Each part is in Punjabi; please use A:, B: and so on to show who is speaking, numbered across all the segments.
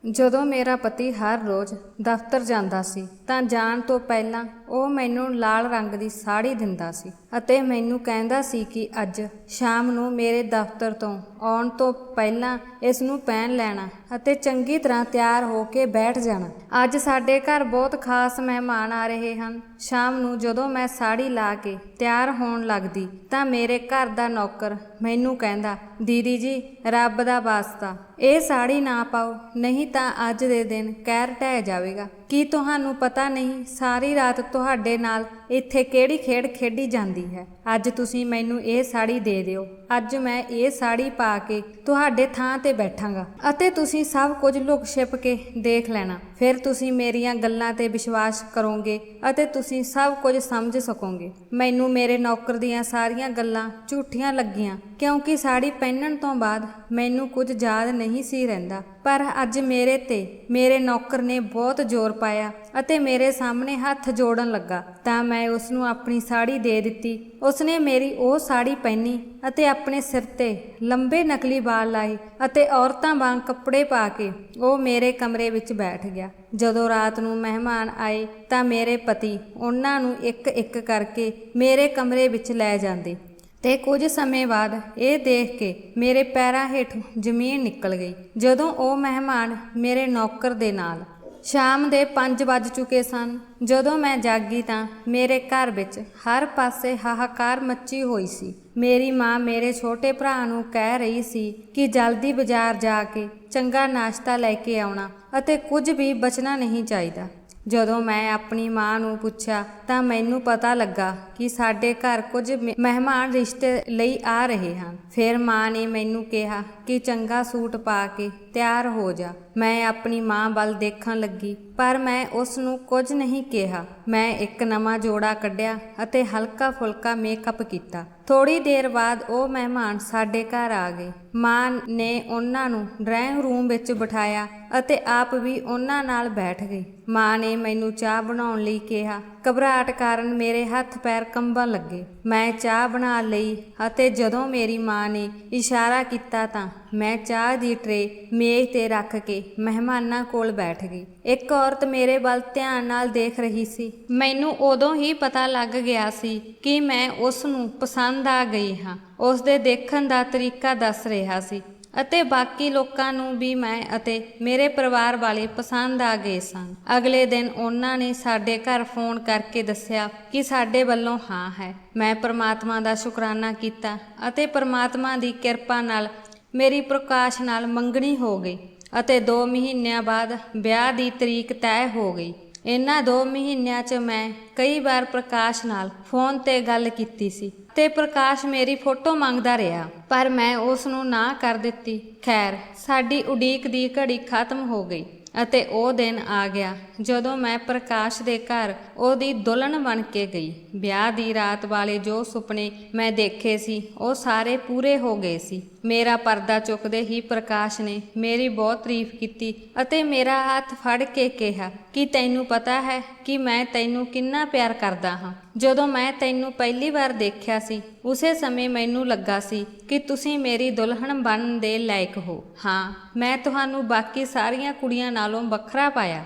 A: ਜਦੋਂ ਮੇਰਾ ਪਤੀ ਹਰ ਰੋਜ਼ ਦਫ਼ਤਰ ਜਾਂਦਾ ਸੀ ਤਾਂ ਜਾਣ ਤੋਂ ਪਹਿਲਾਂ ਉਹ ਮੈਨੂੰ ਲਾਲ ਰੰਗ ਦੀ ਸਾੜੀ ਦਿੰਦਾ ਸੀ ਅਤੇ ਮੈਨੂੰ ਕਹਿੰਦਾ ਸੀ ਕਿ ਅੱਜ ਸ਼ਾਮ ਨੂੰ ਮੇਰੇ ਦਫ਼ਤਰ ਤੋਂ ਆਉਣ ਤੋਂ ਪਹਿਲਾਂ ਇਸ ਨੂੰ ਪਹਿਨ ਲੈਣਾ ਅਤੇ ਚੰਗੀ ਤਰ੍ਹਾਂ ਤਿਆਰ ਹੋ ਕੇ ਬੈਠ ਜਾਣਾ। ਅੱਜ ਸਾਡੇ ਘਰ ਬਹੁਤ ਖਾਸ ਮਹਿਮਾਨ ਆ ਰਹੇ ਹਨ। ਸ਼ਾਮ ਨੂੰ ਜਦੋਂ ਮੈਂ ਸਾੜੀ ਲਾ ਕੇ ਤਿਆਰ ਹੋਣ ਲੱਗਦੀ ਤਾਂ ਮੇਰੇ ਘਰ ਦਾ ਨੌਕਰ ਮੈਨੂੰ ਕਹਿੰਦਾ, ਦੀਦੀ ਜੀ ਰੱਬ ਦਾ ਵਾਸਤਾ ਇਹ ਸਾੜੀ ਨਾ ਪਾਓ, ਨਹੀਂ ਤਾਂ ਅੱਜ ਦੇ ਦਿਨ ਕਹਿਰ ਢਹਿ ਜਾਵੇਗਾ। ਕੀ ਤੁਹਾਨੂੰ ਪਤਾ ਨਹੀਂ ਸਾਰੀ ਰਾਤ ਤੁਹਾਡੇ ਨਾਲ ਇੱਥੇ ਕਿਹੜੀ ਖੇਡ ਖੇਡੀ ਜਾਂਦੀ ਹੈ। ਅੱਜ ਤੁਸੀਂ ਮੈਨੂੰ ਇਹ ਸਾੜੀ ਦੇ ਦਿਓ। ਅੱਜ ਮੈਂ ਇਹ ਸਾੜੀ ਪਾ ਕੇ ਤੁਹਾਡੇ ਥਾਂ ਤੇ ਬੈਠਾਂਗਾ ਅਤੇ ਤੁਸੀਂ ਸਭ ਕੁਝ ਲੁਕ ਛਿਪ ਕੇ ਦੇਖ ਲੈਣਾ। ਫਿਰ ਤੁਸੀਂ ਮੇਰੀਆਂ ਗੱਲਾਂ ਤੇ ਵਿਸ਼ਵਾਸ ਕਰੋਗੇ ਅਤੇ ਤੁਸੀਂ ਸਭ ਕੁਝ ਸਮਝ ਸਕੋਗੇ। ਮੈਨੂੰ ਮੇਰੇ ਨੌਕਰ ਦੀਆਂ ਸਾਰੀਆਂ ਗੱਲਾਂ ਝੂਠੀਆਂ ਲੱਗੀਆਂ ਕਿਉਂਕਿ ਸਾੜੀ ਪਹਿਨਣ ਤੋਂ ਬਾਅਦ ਮੈਨੂੰ ਕੁਝ ਯਾਦ ਨਹੀਂ ਸੀ ਰਹਿੰਦਾ। ਪਰ ਅੱਜ ਮੇਰੇ ਤੇ ਮੇਰੇ ਨੌਕਰ ਨੇ ਬਹੁਤ ਜ਼ੋਰ ਪਾਇਆ ਅਤੇ ਮੇਰੇ ਸਾਹਮਣੇ ਹੱਥ ਜੋੜਨ ਲੱਗਾ ਤਾਂ ਮੈਂ ਉਸ ਨੂੰ ਆਪਣੀ ਸਾੜੀ ਦੇ ਦਿੱਤੀ। ਉਸਨੇ ਮੇਰੀ ਉਹ ਸਾੜੀ ਪਹਿਨੀ ਅਤੇ ਆਪਣੇ ਸਿਰ ਤੇ ਲੰਬੇ ਨਕਲੀ ਵਾਲ ਲਾਏ ਅਤੇ ਔਰਤਾਂ ਵਾਂਗ ਕੱਪੜੇ ਪਾ ਕੇ ਉਹ ਮੇਰੇ ਕਮਰੇ ਵਿੱਚ ਬੈਠ ਗਿਆ। ਜਦੋਂ ਰਾਤ ਨੂੰ ਮਹਿਮਾਨ ਆਏ ਤਾਂ ਮੇਰੇ ਪਤੀ ਉਹਨਾਂ ਨੂੰ ਇੱਕ ਇੱਕ ਕਰਕੇ ਮੇਰੇ ਕਮਰੇ ਵਿੱਚ ਲੈ ਜਾਂਦੇ ਤੇ ਕੁਝ ਸਮੇਂ ਬਾਅਦ ਇਹ ਦੇਖ ਕੇ ਮੇਰੇ ਪੈਰਾਂ ਹੇਠੋਂ ਜ਼ਮੀਨ ਨਿਕਲ ਗਈ ਜਦੋਂ ਉਹ ਮਹਿਮਾਨ ਮੇਰੇ ਨੌਕਰ ਦੇ ਨਾਲ। ਸ਼ਾਮ ਦੇ 5 ਵੱਜ ਚੁੱਕੇ ਸਨ। ਜਦੋਂ ਮੈਂ ਜਾਗੀ ਤਾਂ ਮੇਰੇ ਘਰ ਵਿੱਚ ਹਰ ਪਾਸੇ ਹਾਹਾਕਾਰ ਮੱਚੀ ਹੋਈ ਸੀ। ਮੇਰੀ ਮਾਂ ਮੇਰੇ ਛੋਟੇ ਭਰਾ ਨੂੰ ਕਹਿ ਰਹੀ ਸੀ ਕਿ ਜਲਦੀ ਬਾਜ਼ਾਰ ਜਾ ਕੇ ਚੰਗਾ ਨਾਸ਼ਤਾ ਲੈ ਕੇ ਆਉਣਾ ਅਤੇ ਕੁਝ ਵੀ ਬਚਣਾ ਨਹੀਂ ਚਾਹੀਦਾ। ਜਦੋਂ ਮੈਂ ਆਪਣੀ ਮਾਂ ਨੂੰ ਪੁੱਛਿਆ ਤਾਂ ਮੈਨੂੰ ਪਤਾ ਲੱਗਾ ਕਿ ਸਾਡੇ ਘਰ ਕੁਝ ਮਹਿਮਾਨ ਰਿਸ਼ਤੇ ਲਈ ਆ ਰਹੇ ਹਨ। ਫਿਰ ਮਾਂ ਨੇ ਮੈਨੂੰ ਕਿਹਾ ਕਿ ਚੰਗਾ ਸੂਟ ਪਾ ਕੇ ਤਿਆਰ ਹੋ ਜਾ। ਮੈਂ ਆਪਣੀ ਮਾਂ ਵੱਲ ਦੇਖਣ ਲੱਗੀ ਪਰ ਮੈਂ ਉਸ ਨੂੰ ਕੁਝ ਨਹੀਂ ਕਿਹਾ। ਮੈਂ ਇੱਕ ਨਵਾਂ ਜੋੜਾ ਕੱਢਿਆ ਅਤੇ ਹਲਕਾ ਫੁਲਕਾ ਮੇਕਅਪ ਕੀਤਾ। ਥੋੜੀ ਦੇਰ ਬਾਅਦ ਉਹ ਮਹਿਮਾਨ ਸਾਡੇ ਘਰ ਆ ਗਏ। ਮਾਂ ਨੇ ਉਹਨਾਂ ਨੂੰ ਡਰਾਇੰਗ ਰੂਮ ਵਿੱਚ ਬਿਠਾਇਆ ਅਤੇ ਆਪ ਵੀ ਉਹਨਾਂ ਨਾਲ ਬੈਠ ਗਈ। ਮਾਂ ਨੇ ਮੈਨੂੰ ਚਾਹ ਬਣਾਉਣ ਲਈ ਕਿਹਾ। ਘਬਰਾਹਟ ਕਾਰਨ ਮੇਰੇ ਹੱਥ ਪੈਰ ਕੰਬਣ ਲੱਗੇ। ਮੈਂ ਚਾਹ ਬਣਾ ਲਈ ਅਤੇ ਜਦੋਂ ਮੇਰੀ ਮਾਂ ਨੇ ਇਸ਼ਾਰਾ ਕੀਤਾ ਤਾਂ ਮੈਂ ਚਾਹ ਦੀ ਟਰੇ ਮੇਜ਼ ਤੇ ਰੱਖ ਕੇ ਮਹਿਮਾਨਾਂ ਕੋਲ ਬੈਠ ਗਈ। ਇੱਕ ਔਰਤ ਮੇਰੇ ਵੱਲ ਧਿਆਨ ਨਾਲ ਦੇਖ ਰਹੀ ਸੀ। ਮੈਨੂੰ ਉਦੋਂ ਹੀ ਪਤਾ ਲੱਗ ਗਿਆ ਸੀ ਕਿ ਮੈਂ ਉਸ ਨੂੰ ਪਸੰਦ ਆ ਗਈ ਹਾਂ। ਉਸ ਦੇ ਦੇਖਣ ਦਾ ਤਰੀਕਾ ਦੱਸ ਰਿਹਾ ਸੀ ਅਤੇ ਬਾਕੀ ਲੋਕਾਂ ਨੂੰ ਵੀ ਮੈਂ ਅਤੇ ਮੇਰੇ ਪਰਿਵਾਰ ਵਾਲੇ ਪਸੰਦ ਆ ਗਏ ਸਨ। ਅਗਲੇ ਦਿਨ ਉਹਨਾਂ ਨੇ ਸਾਡੇ ਘਰ ਫੋਨ ਕਰਕੇ ਦੱਸਿਆ ਕਿ ਸਾਡੇ ਵੱਲੋਂ ਹਾਂ ਹੈ। ਮੈਂ ਪ੍ਰਮਾਤਮਾ ਦਾ ਸ਼ੁਕਰਾਨਾ ਕੀਤਾ ਅਤੇ ਪ੍ਰਮਾਤਮਾ ਦੀ ਕਿਰਪਾ ਨਾਲ ਮੇਰੀ ਪ੍ਰਕਾਸ਼ ਨਾਲ ਮੰਗਣੀ ਹੋ ਗਈ ਅਤੇ 2 ਮਹੀਨਿਆਂ ਬਾਅਦ ਵਿਆਹ ਦੀ ਤਰੀਕ ਤੈਅ ਹੋ ਗਈ। ਇਹਨਾਂ 2 ਮਹੀਨਿਆਂ 'ਚ ਮੈਂ ਕਈ ਵਾਰ ਪ੍ਰਕਾਸ਼ ਨਾਲ ਫੋਨ ਤੇ ਗੱਲ ਕੀਤੀ ਸੀ ਤੇ ਪ੍ਰਕਾਸ਼ ਮੇਰੀ ਫੋਟੋ ਮੰਗਦਾ ਰਿਹਾ ਪਰ ਮੈਂ ਉਸ ਨੂੰ ਨਾ ਕਰ ਦਿੱਤੀ। ਖੈਰ ਸਾਡੀ ਉਡੀਕ ਦੀ ਘੜੀ ਖਤਮ ਹੋ ਗਈ ਅਤੇ ਉਹ ਦਿਨ ਆ ਗਿਆ ਜਦੋਂ ਮੈਂ ਪ੍ਰਕਾਸ਼ ਦੇ ਘਰ ਉਹਦੀ ਦੁਲਹਨ ਬਣ ਕੇ ਗਈ। ਵਿਆਹ ਦੀ ਰਾਤ ਵਾਲੇ ਜੋ ਸੁਪਨੇ ਮੈਂ ਦੇਖੇ ਸੀ ਉਹ ਸਾਰੇ ਪੂਰੇ ਹੋ ਗਏ ਸੀ। ਮੇਰਾ ਪਰਦਾ ਚੁੱਕਦੇ ਹੀ ਪ੍ਰਕਾਸ਼ ਨੇ ਮੇਰੀ ਬਹੁਤ ਤਾਰੀਫ ਕੀਤੀ ਅਤੇ ਮੇਰਾ ਹੱਥ ਫੜ ਕੇ ਕਿਹਾ ਕਿ ਤੈਨੂੰ ਪਤਾ ਹੈ ਕਿ ਮੈਂ ਤੈਨੂੰ ਕਿੰਨਾ ਪਿਆਰ ਕਰਦਾ ਹਾਂ। ਜਦੋਂ ਮੈਂ ਤੈਨੂੰ ਪਹਿਲੀ ਵਾਰ ਦੇਖਿਆ ਸੀ ਉਸੇ ਸਮੇਂ ਮੈਨੂੰ ਲੱਗਾ ਸੀ ਕਿ ਤੁਸੀਂ ਮੇਰੀ ਦੁਲਹਨ ਬਣਨ ਦੇ ਲਾਇਕ ਹੋ। ਹਾਂ, ਮੈਂ ਤੁਹਾਨੂੰ ਬਾਕੀ ਸਾਰੀਆਂ ਕੁੜੀਆਂ ਨਾਲੋਂ ਵੱਖਰਾ ਪਾਇਆ।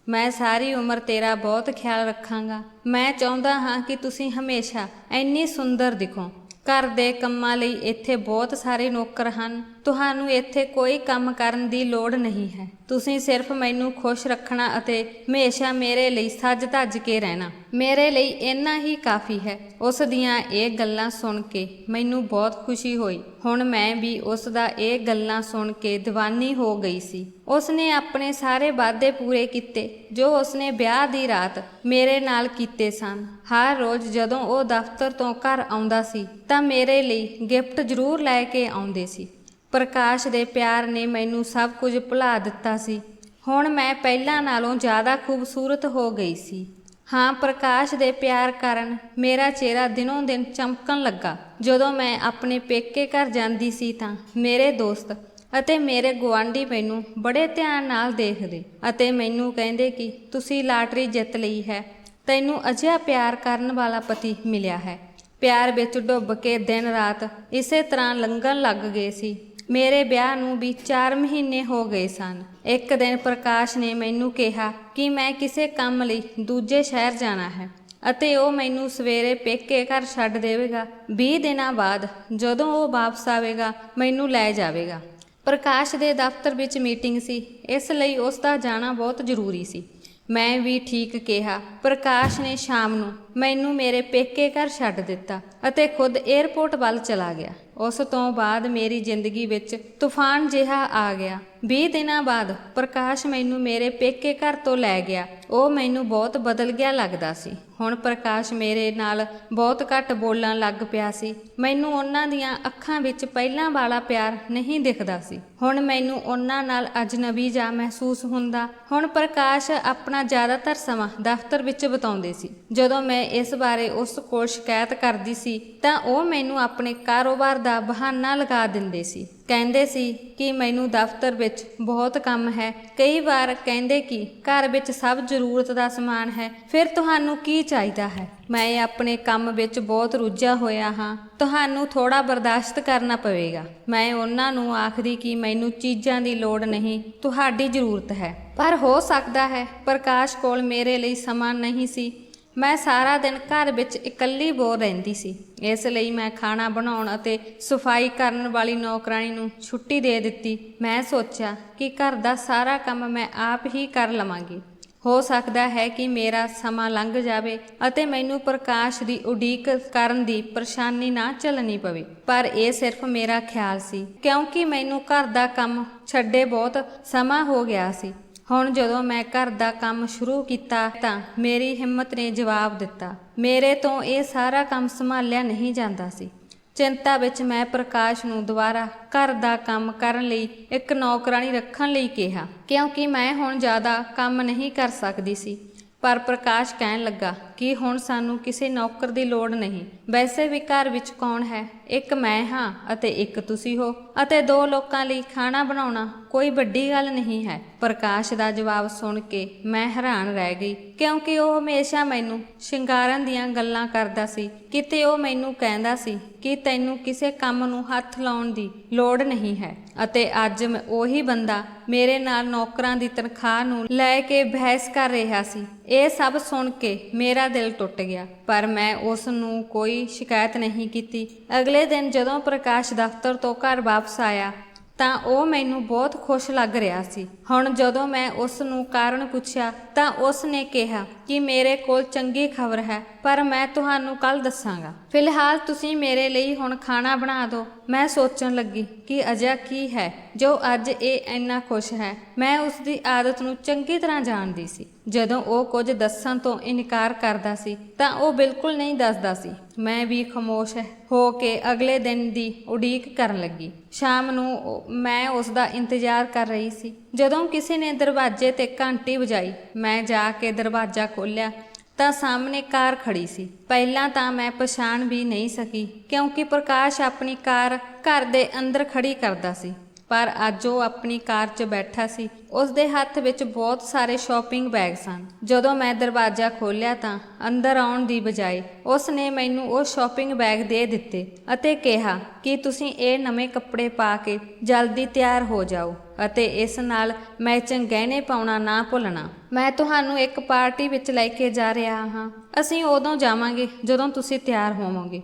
A: ਮੈਂ ਸਾਰੀ ਉਮਰ ਤੇਰਾ ਬਹੁਤ ਖਿਆਲ ਰੱਖਾਂਗਾ। ਮੈਂ ਚਾਹੁੰਦਾ ਹਾਂ ਕਿ ਤੁਸੀਂ ਹਮੇਸ਼ਾ ਇੰਨੀ ਸੁੰਦਰ ਦਿਖੋ। ਘਰ ਦੇ ਕੰਮਾਂ ਲਈ ਇੱਥੇ ਬਹੁਤ ਸਾਰੇ ਨੌਕਰ ਹਨ। ਤੁਹਾਨੂੰ ਇੱਥੇ ਕੋਈ ਕੰਮ ਕਰਨ ਦੀ ਲੋੜ ਨਹੀਂ ਹੈ। ਤੁਸੀਂ ਸਿਰਫ ਮੈਨੂੰ ਖੁਸ਼ ਰੱਖਣਾ ਅਤੇ ਹਮੇਸ਼ਾ ਮੇਰੇ ਲਈ ਸੱਜ ਧੱਜ ਕੇ ਰਹਿਣਾ। ਮੇਰੇ ਲਈ ਇੰਨਾ ਹੀ ਕਾਫੀ ਹੈ। ਉਸ ਦੀਆਂ ਇਹ ਗੱਲਾਂ ਸੁਣ ਕੇ ਮੈਨੂੰ ਬਹੁਤ ਖੁਸ਼ੀ ਹੋਈ। ਹੁਣ ਮੈਂ ਵੀ ਉਸ ਦਾ ਇਹ ਗੱਲਾਂ ਸੁਣ ਕੇ ਦੀਵਾਨੀ ਹੋ ਗਈ ਸੀ। ਉਸਨੇ ਆਪਣੇ ਸਾਰੇ ਵਾਅਦੇ ਪੂਰੇ ਕੀਤੇ ਜੋ ਉਸਨੇ ਵਿਆਹ ਦੀ ਰਾਤ ਮੇਰੇ ਨਾਲ ਕੀਤੇ ਸਨ। ਹਰ ਰੋਜ਼ ਜਦੋਂ ਉਹ ਦਫ਼ਤਰ ਤੋਂ ਘਰ ਆਉਂਦਾ ਸੀ ਤਾਂ ਮੇਰੇ ਲਈ ਗਿਫਟ ਜ਼ਰੂਰ ਲੈ ਕੇ ਆਉਂਦੇ ਸੀ। ਪ੍ਰਕਾਸ਼ ਦੇ ਪਿਆਰ ਨੇ ਮੈਨੂੰ ਸਭ ਕੁਝ ਭੁਲਾ ਦਿੱਤਾ ਸੀ। ਹੁਣ ਮੈਂ ਪਹਿਲਾਂ ਨਾਲੋਂ ਜ਼ਿਆਦਾ ਖੂਬਸੂਰਤ ਹੋ ਗਈ ਸੀ। ਹਾਂ, ਪ੍ਰਕਾਸ਼ ਦੇ ਪਿਆਰ ਕਾਰਨ ਮੇਰਾ ਚਿਹਰਾ ਦਿਨੋਂ ਦਿਨ ਚਮਕਣ ਲੱਗਾ। ਜਦੋਂ ਮੈਂ ਆਪਣੇ ਪੇਕੇ ਘਰ ਜਾਂਦੀ ਸੀ ਤਾਂ ਮੇਰੇ ਦੋਸਤ ਅਤੇ ਮੇਰੇ ਗੁਆਂਢੀ ਮੈਨੂੰ ਬੜੇ ਧਿਆਨ ਨਾਲ ਦੇਖਦੇ ਅਤੇ ਮੈਨੂੰ ਕਹਿੰਦੇ ਕਿ ਤੁਸੀਂ ਲਾਟਰੀ ਜਿੱਤ ਲਈ ਹੈ। ਤੈਨੂੰ ਅਜਿਹਾ ਪਿਆਰ ਕਰਨ ਵਾਲਾ ਪਤੀ ਮਿਲਿਆ ਹੈ। ਪਿਆਰ ਵਿੱਚ ਡੁੱਬ ਕੇ ਦਿਨ ਰਾਤ ਇਸੇ ਤਰ੍ਹਾਂ ਲੰਘਣ ਲੱਗ ਗਏ ਸੀ। ਮੇਰੇ ਵਿਆਹ ਨੂੰ ਵੀ 4 ਮਹੀਨੇ ਹੋ ਗਏ ਸਨ। ਇੱਕ ਦਿਨ ਪ੍ਰਕਾਸ਼ ਨੇ ਮੈਨੂੰ ਕਿਹਾ ਕਿ ਮੈਂ ਕਿਸੇ ਕੰਮ ਲਈ ਦੂਜੇ ਸ਼ਹਿਰ ਜਾਣਾ ਹੈ ਅਤੇ ਉਹ ਮੈਨੂੰ ਸਵੇਰੇ ਪੇਕੇ ਘਰ ਛੱਡ ਦੇਵੇਗਾ। 20 ਦਿਨਾਂ ਬਾਅਦ ਜਦੋਂ ਉਹ ਵਾਪਸ ਆਵੇਗਾ ਮੈਨੂੰ ਲੈ ਜਾਵੇਗਾ। ਪ੍ਰਕਾਸ਼ ਦੇ ਦਫ਼ਤਰ ਵਿੱਚ ਮੀਟਿੰਗ ਸੀ, ਇਸ ਲਈ ਉਸ ਦਾ ਜਾਣਾ ਬਹੁਤ ਜ਼ਰੂਰੀ ਸੀ। ਮੈਂ ਵੀ ਠੀਕ ਕਿਹਾ। ਪ੍ਰਕਾਸ਼ ਨੇ ਸ਼ਾਮ ਨੂੰ ਮੈਨੂੰ ਮੇਰੇ ਪੇਕੇ ਘਰ ਛੱਡ ਦਿੱਤਾ ਅਤੇ ਖੁਦ ਏਅਰਪੋਰਟ ਵੱਲ ਚਲਾ ਗਿਆ। ਉਸ ਤੋਂ ਬਾਅਦ ਮੇਰੀ ਜ਼ਿੰਦਗੀ ਵਿੱਚ ਤੂਫਾਨ ਜਿਹਾ ਆ ਗਿਆ। 20 ਦਿਨਾਂ ਬਾਅਦ ਪ੍ਰਕਾਸ਼ ਮੈਨੂੰ ਮੇਰੇ ਪੇਕੇ ਘਰ ਤੋਂ ਲੈ ਗਿਆ। ਉਹ ਮੈਨੂੰ ਬਹੁਤ ਬਦਲ ਗਿਆ ਲੱਗਦਾ ਸੀ। ਹੁਣ ਪ੍ਰਕਾਸ਼ ਮੇਰੇ ਨਾਲ ਬਹੁਤ ਘੱਟ ਬੋਲਣ ਲੱਗ ਪਿਆ ਸੀ। ਮੈਨੂੰ ਉਹਨਾਂ ਦੀਆਂ ਅੱਖਾਂ ਵਿੱਚ ਪਹਿਲਾਂ ਵਾਲਾ ਪਿਆਰ ਨਹੀਂ ਦਿਖਦਾ ਸੀ। ਹੁਣ ਮੈਨੂੰ ਉਹਨਾਂ ਨਾਲ ਅਜਨਬੀ ਜਿਹਾ ਮਹਿਸੂਸ ਹੁੰਦਾ। ਹੁਣ ਪ੍ਰਕਾਸ਼ ਆਪਣਾ ਜ਼ਿਆਦਾਤਰ ਸਮਾਂ ਦਫ਼ਤਰ ਵਿੱਚ ਬਿਤਾਉਂਦੇ ਸੀ। ਜਦੋਂ ਮੈਂ ਇਸ ਬਾਰੇ ਉਸ ਕੋਲ ਸ਼ਿਕਾਇਤ ਕਰਦੀ ਸੀ ਤਾਂ ਉਹ ਮੈਨੂੰ ਆਪਣੇ ਕਾਰੋਬਾਰ ਦਾ ਬਹਾਨਾ ਲਗਾ ਦਿੰਦੇ ਸੀ। ਕਹਿੰਦੇ ਸੀ ਕਿ ਮੈਨੂੰ ਦਫ਼ਤਰ ਵਿੱਚ ਬਹੁਤ ਕੰਮ ਹੈ। ਕਈ ਵਾਰ ਕਹਿੰਦੇ ਕਿ ਘਰ ਵਿੱਚ ਸਭ ਜ਼ਰੂਰਤ ਦਾ ਸਮਾਨ ਹੈ, ਫਿਰ ਤੁਹਾਨੂੰ ਕੀ ਚਾਹੀਦਾ ਹੈ? ਮੈਂ ਆਪਣੇ ਕੰਮ ਵਿੱਚ ਬਹੁਤ ਰੁੱਝਾ ਹੋਇਆ ਹਾਂ, ਤੁਹਾਨੂੰ ਥੋੜਾ ਬਰਦਾਸ਼ਤ ਕਰਨਾ ਪਵੇਗਾ। ਮੈਂ ਉਹਨਾਂ ਨੂੰ ਆਖਦੀ ਕਿ ਮੈਨੂੰ ਚੀਜ਼ਾਂ ਦੀ ਲੋੜ ਨਹੀਂ, ਤੁਹਾਡੀ ਜ਼ਰੂਰਤ ਹੈ। ਪਰ ਹੋ ਸਕਦਾ ਹੈ ਪ੍ਰਕਾਸ਼ ਕੋਲ ਮੇਰੇ ਲਈ ਸਮਾਂ ਨਹੀਂ ਸੀ। ਮੈਂ ਸਾਰਾ ਦਿਨ ਘਰ ਵਿੱਚ ਇਕੱਲੀ ਬੋਰ ਰਹਿੰਦੀ ਸੀ, ਇਸ ਲਈ ਮੈਂ ਖਾਣਾ ਬਣਾਉਣ ਅਤੇ ਸਫਾਈ ਕਰਨ ਵਾਲੀ ਨੌਕਰਾਣੀ ਨੂੰ ਛੁੱਟੀ ਦੇ ਦਿੱਤੀ। ਮੈਂ ਸੋਚਿਆ ਕਿ ਘਰ ਦਾ ਸਾਰਾ ਕੰਮ ਮੈਂ ਆਪ ਹੀ ਕਰ ਲਵਾਂਗੀ। ਹੋ ਸਕਦਾ ਹੈ ਕਿ ਮੇਰਾ ਸਮਾਂ ਲੰਘ ਜਾਵੇ ਅਤੇ ਮੈਨੂੰ ਪ੍ਰਕਾਸ਼ ਦੀ ਉਡੀਕ ਕਰਨ ਦੀ ਪਰੇਸ਼ਾਨੀ ਨਾ ਝੱਲਣੀ ਪਵੇ, ਪਰ ਇਹ ਸਿਰਫ ਮੇਰਾ ਖਿਆਲ ਸੀ ਕਿਉਂਕਿ ਮੈਨੂੰ ਘਰ ਦਾ ਕੰਮ ਛੱਡੇ ਬਹੁਤ ਸਮਾਂ ਹੋ ਗਿਆ ਸੀ। ਹੁਣ ਜਦੋਂ ਮੈਂ ਘਰ ਦਾ ਕੰਮ ਸ਼ੁਰੂ ਕੀਤਾ ਤਾਂ ਮੇਰੀ ਹਿੰਮਤ ਨੇ ਜਵਾਬ ਦਿੱਤਾ। ਮੇਰੇ ਤੋਂ ਇਹ ਸਾਰਾ ਕੰਮ ਸੰਭਾਲਿਆ ਨਹੀਂ ਜਾਂਦਾ ਸੀ। ਚਿੰਤਾ ਵਿੱਚ ਮੈਂ ਪ੍ਰਕਾਸ਼ ਨੂੰ ਦੁਬਾਰਾ ਘਰ ਦਾ ਕੰਮ ਕਰਨ ਲਈ ਇੱਕ ਨੌਕਰਾਣੀ ਰੱਖਣ ਲਈ ਕਿਹਾ ਕਿਉਂਕਿ ਮੈਂ ਹੁਣ ਜ਼ਿਆਦਾ ਕੰਮ ਨਹੀਂ ਕਰ ਸਕਦੀ ਸੀ। ਪਰ ਪ੍ਰਕਾਸ਼ ਕਹਿਣ ਲੱਗਾ ਕਿ ਹੁਣ ਸਾਨੂੰ ਕਿਸੇ ਨੌਕਰ ਦੀ ਲੋੜ ਨਹੀਂ। ਵੈਸੇ ਵੀ ਘਰ ਵਿੱਚ ਕੌਣ ਹੈ? ਇੱਕ ਮੈਂ ਹਾਂ ਅਤੇ ਇੱਕ ਤੁਸੀਂ ਹੋ, ਅਤੇ 2 ਲੋਕਾਂ ਲਈ ਖਾਣਾ ਬਣਾਉਣਾ ਕੋਈ ਵੱਡੀ ਗੱਲ ਨਹੀਂ ਹੈ। ਪ੍ਰਕਾਸ਼ ਦਾ ਜਵਾਬ ਸੁਣ ਕੇ ਮੈਂ ਹੈਰਾਨ ਰਹਿ ਗਈ ਕਿਉਂਕਿ ਉਹ ਹਮੇਸ਼ਾ ਮੈਨੂੰ ਸ਼ਿੰਗਾਰਨ ਦੀਆਂ ਗੱਲਾਂ ਕਰਦਾ ਸੀ। ਕਿਤੇ ਉਹ ਮੈਨੂੰ ਕਹਿੰਦਾ ਸੀ ਕਿ ਤੈਨੂੰ ਕਿਸੇ ਕੰਮ ਨੂੰ ਹੱਥ ਲਾਉਣ ਦੀ ਲੋੜ ਨਹੀਂ ਹੈ, ਅਤੇ ਅੱਜ ਉਹੀ ਬੰਦਾ ਮੇਰੇ ਨਾਲ ਨੌਕਰਾਂ ਦੀ ਤਨਖਾਹ ਨੂੰ ਲੈ ਕੇ ਬਹਿਸ ਕਰ ਰਿਹਾ ਸੀ। ਇਹ ਸਭ ਸੁਣ ਕੇ ਮੇਰਾ ਦਿਲ ਟੁੱਟ ਗਿਆ, ਪਰ ਮੈਂ ਉਸ ਨੂੰ ਕੋਈ ਸ਼ਿਕਾਇਤ ਨਹੀਂ ਕੀਤੀ। ਅਗਲੇ ਦਿਨ ਜਦੋਂ ਪ੍ਰਕਾਸ਼ ਦਫ਼ਤਰ ਤੋਂ ਘਰ ਵਾਪਸ ਆਇਆ ਤਾਂ ਉਹ ਮੈਨੂੰ ਬਹੁਤ ਖੁਸ਼ ਲੱਗ ਰਿਹਾ ਸੀ। ਹੁਣ ਜਦੋਂ ਮੈਂ ਉਸ ਨੂੰ ਕਾਰਨ ਪੁੱਛਿਆ ਤਾਂ ਉਸ ਨੇ ਕਿਹਾ ਕਿ ਮੇਰੇ ਕੋਲ ਚੰਗੀ ਖਬਰ ਹੈ, ਪਰ ਮੈਂ ਤੁਹਾਨੂੰ ਕੱਲ੍ਹ ਦੱਸਾਂਗਾ। ਫਿਲਹਾਲ ਤੁਸੀਂ ਮੇਰੇ ਲਈ ਹੁਣ ਖਾਣਾ ਬਣਾ ਦਿਓ। ਮੈਂ ਸੋਚਣ ਲੱਗੀ ਕਿ ਅਜਿਹਾ ਕੀ ਹੈ ਜੋ ਅੱਜ ਇਹ ਇੰਨਾ ਖੁਸ਼ ਹੈ। ਮੈਂ ਉਸ ਦੀ ਆਦਤ ਨੂੰ ਚੰਗੀ ਤਰ੍ਹਾਂ ਜਾਣਦੀ ਸੀ। ਜਦੋਂ ਉਹ ਕੁਝ ਦੱਸਣ ਤੋਂ ਇਨਕਾਰ ਕਰਦਾ ਸੀ ਤਾਂ ਉਹ ਬਿਲਕੁਲ ਨਹੀਂ ਦੱਸਦਾ ਸੀ। ਮੈਂ ਵੀ ਖਾਮੋਸ਼ ਹੋ ਕੇ ਅਗਲੇ ਦਿਨ ਦੀ ਉਡੀਕ ਕਰਨ ਲੱਗੀ। ਸ਼ਾਮ ਨੂੰ ਮੈਂ ਉਸ ਦਾ ਇੰਤਜ਼ਾਰ ਕਰ ਰਹੀ ਸੀ ਜਦੋਂ ਕਿਸੇ ਨੇ ਦਰਵਾਜ਼ੇ 'ਤੇ ਘੰਟੀ ਵਜਾਈ। ਮੈਂ ਜਾ ਕੇ ਦਰਵਾਜ਼ਾ ਖੋਲ੍ਹਿਆ ਤਾਂ ਸਾਹਮਣੇ ਕਾਰ ਖੜੀ ਸੀ। ਪਹਿਲਾਂ ਤਾਂ ਮੈਂ ਪਛਾਣ ਵੀ ਨਹੀਂ ਸਕੀ ਕਿਉਂਕਿ ਪ੍ਰਕਾਸ਼ ਆਪਣੀ ਕਾਰ ਘਰ ਦੇ ਅੰਦਰ ਖੜੀ ਕਰਦਾ ਸੀ, ਪਰ ਅੱਜ ਉਹ ਆਪਣੀ ਕਾਰ 'ਚ ਬੈਠਾ ਸੀ। ਉਸ ਦੇ ਹੱਥ ਵਿੱਚ ਬਹੁਤ ਸਾਰੇ ਸ਼ਾਪਿੰਗ ਬੈਗ ਸਨ। ਜਦੋਂ ਮੈਂ ਦਰਵਾਜ਼ਾ ਖੋਲ੍ਹਿਆ ਤਾਂ ਅੰਦਰ ਆਉਣ ਦੀ ਬਜਾਏ ਉਸ ਨੇ ਮੈਨੂੰ ਉਹ ਸ਼ਾਪਿੰਗ ਬੈਗ ਦੇ ਦਿੱਤੇ ਅਤੇ ਕਿਹਾ ਕਿ ਤੁਸੀਂ ਇਹ ਨਵੇਂ ਕੱਪੜੇ ਪਾ ਕੇ ਜਲਦੀ ਤਿਆਰ ਹੋ ਜਾਓ ਅਤੇ ਇਸ ਨਾਲ ਮੈਚਿੰਗ ਗਹਿਣੇ ਪਾਉਣਾ ਨਾ ਭੁੱਲਣਾ। ਮੈਂ ਤੁਹਾਨੂੰ ਇੱਕ ਪਾਰਟੀ ਵਿੱਚ ਲੈ ਕੇ ਜਾ ਰਿਹਾ ਹਾਂ। ਅਸੀਂ ਉਦੋਂ ਜਾਵਾਂਗੇ ਜਦੋਂ ਤੁਸੀਂ ਤਿਆਰ ਹੋਵੋਗੇ,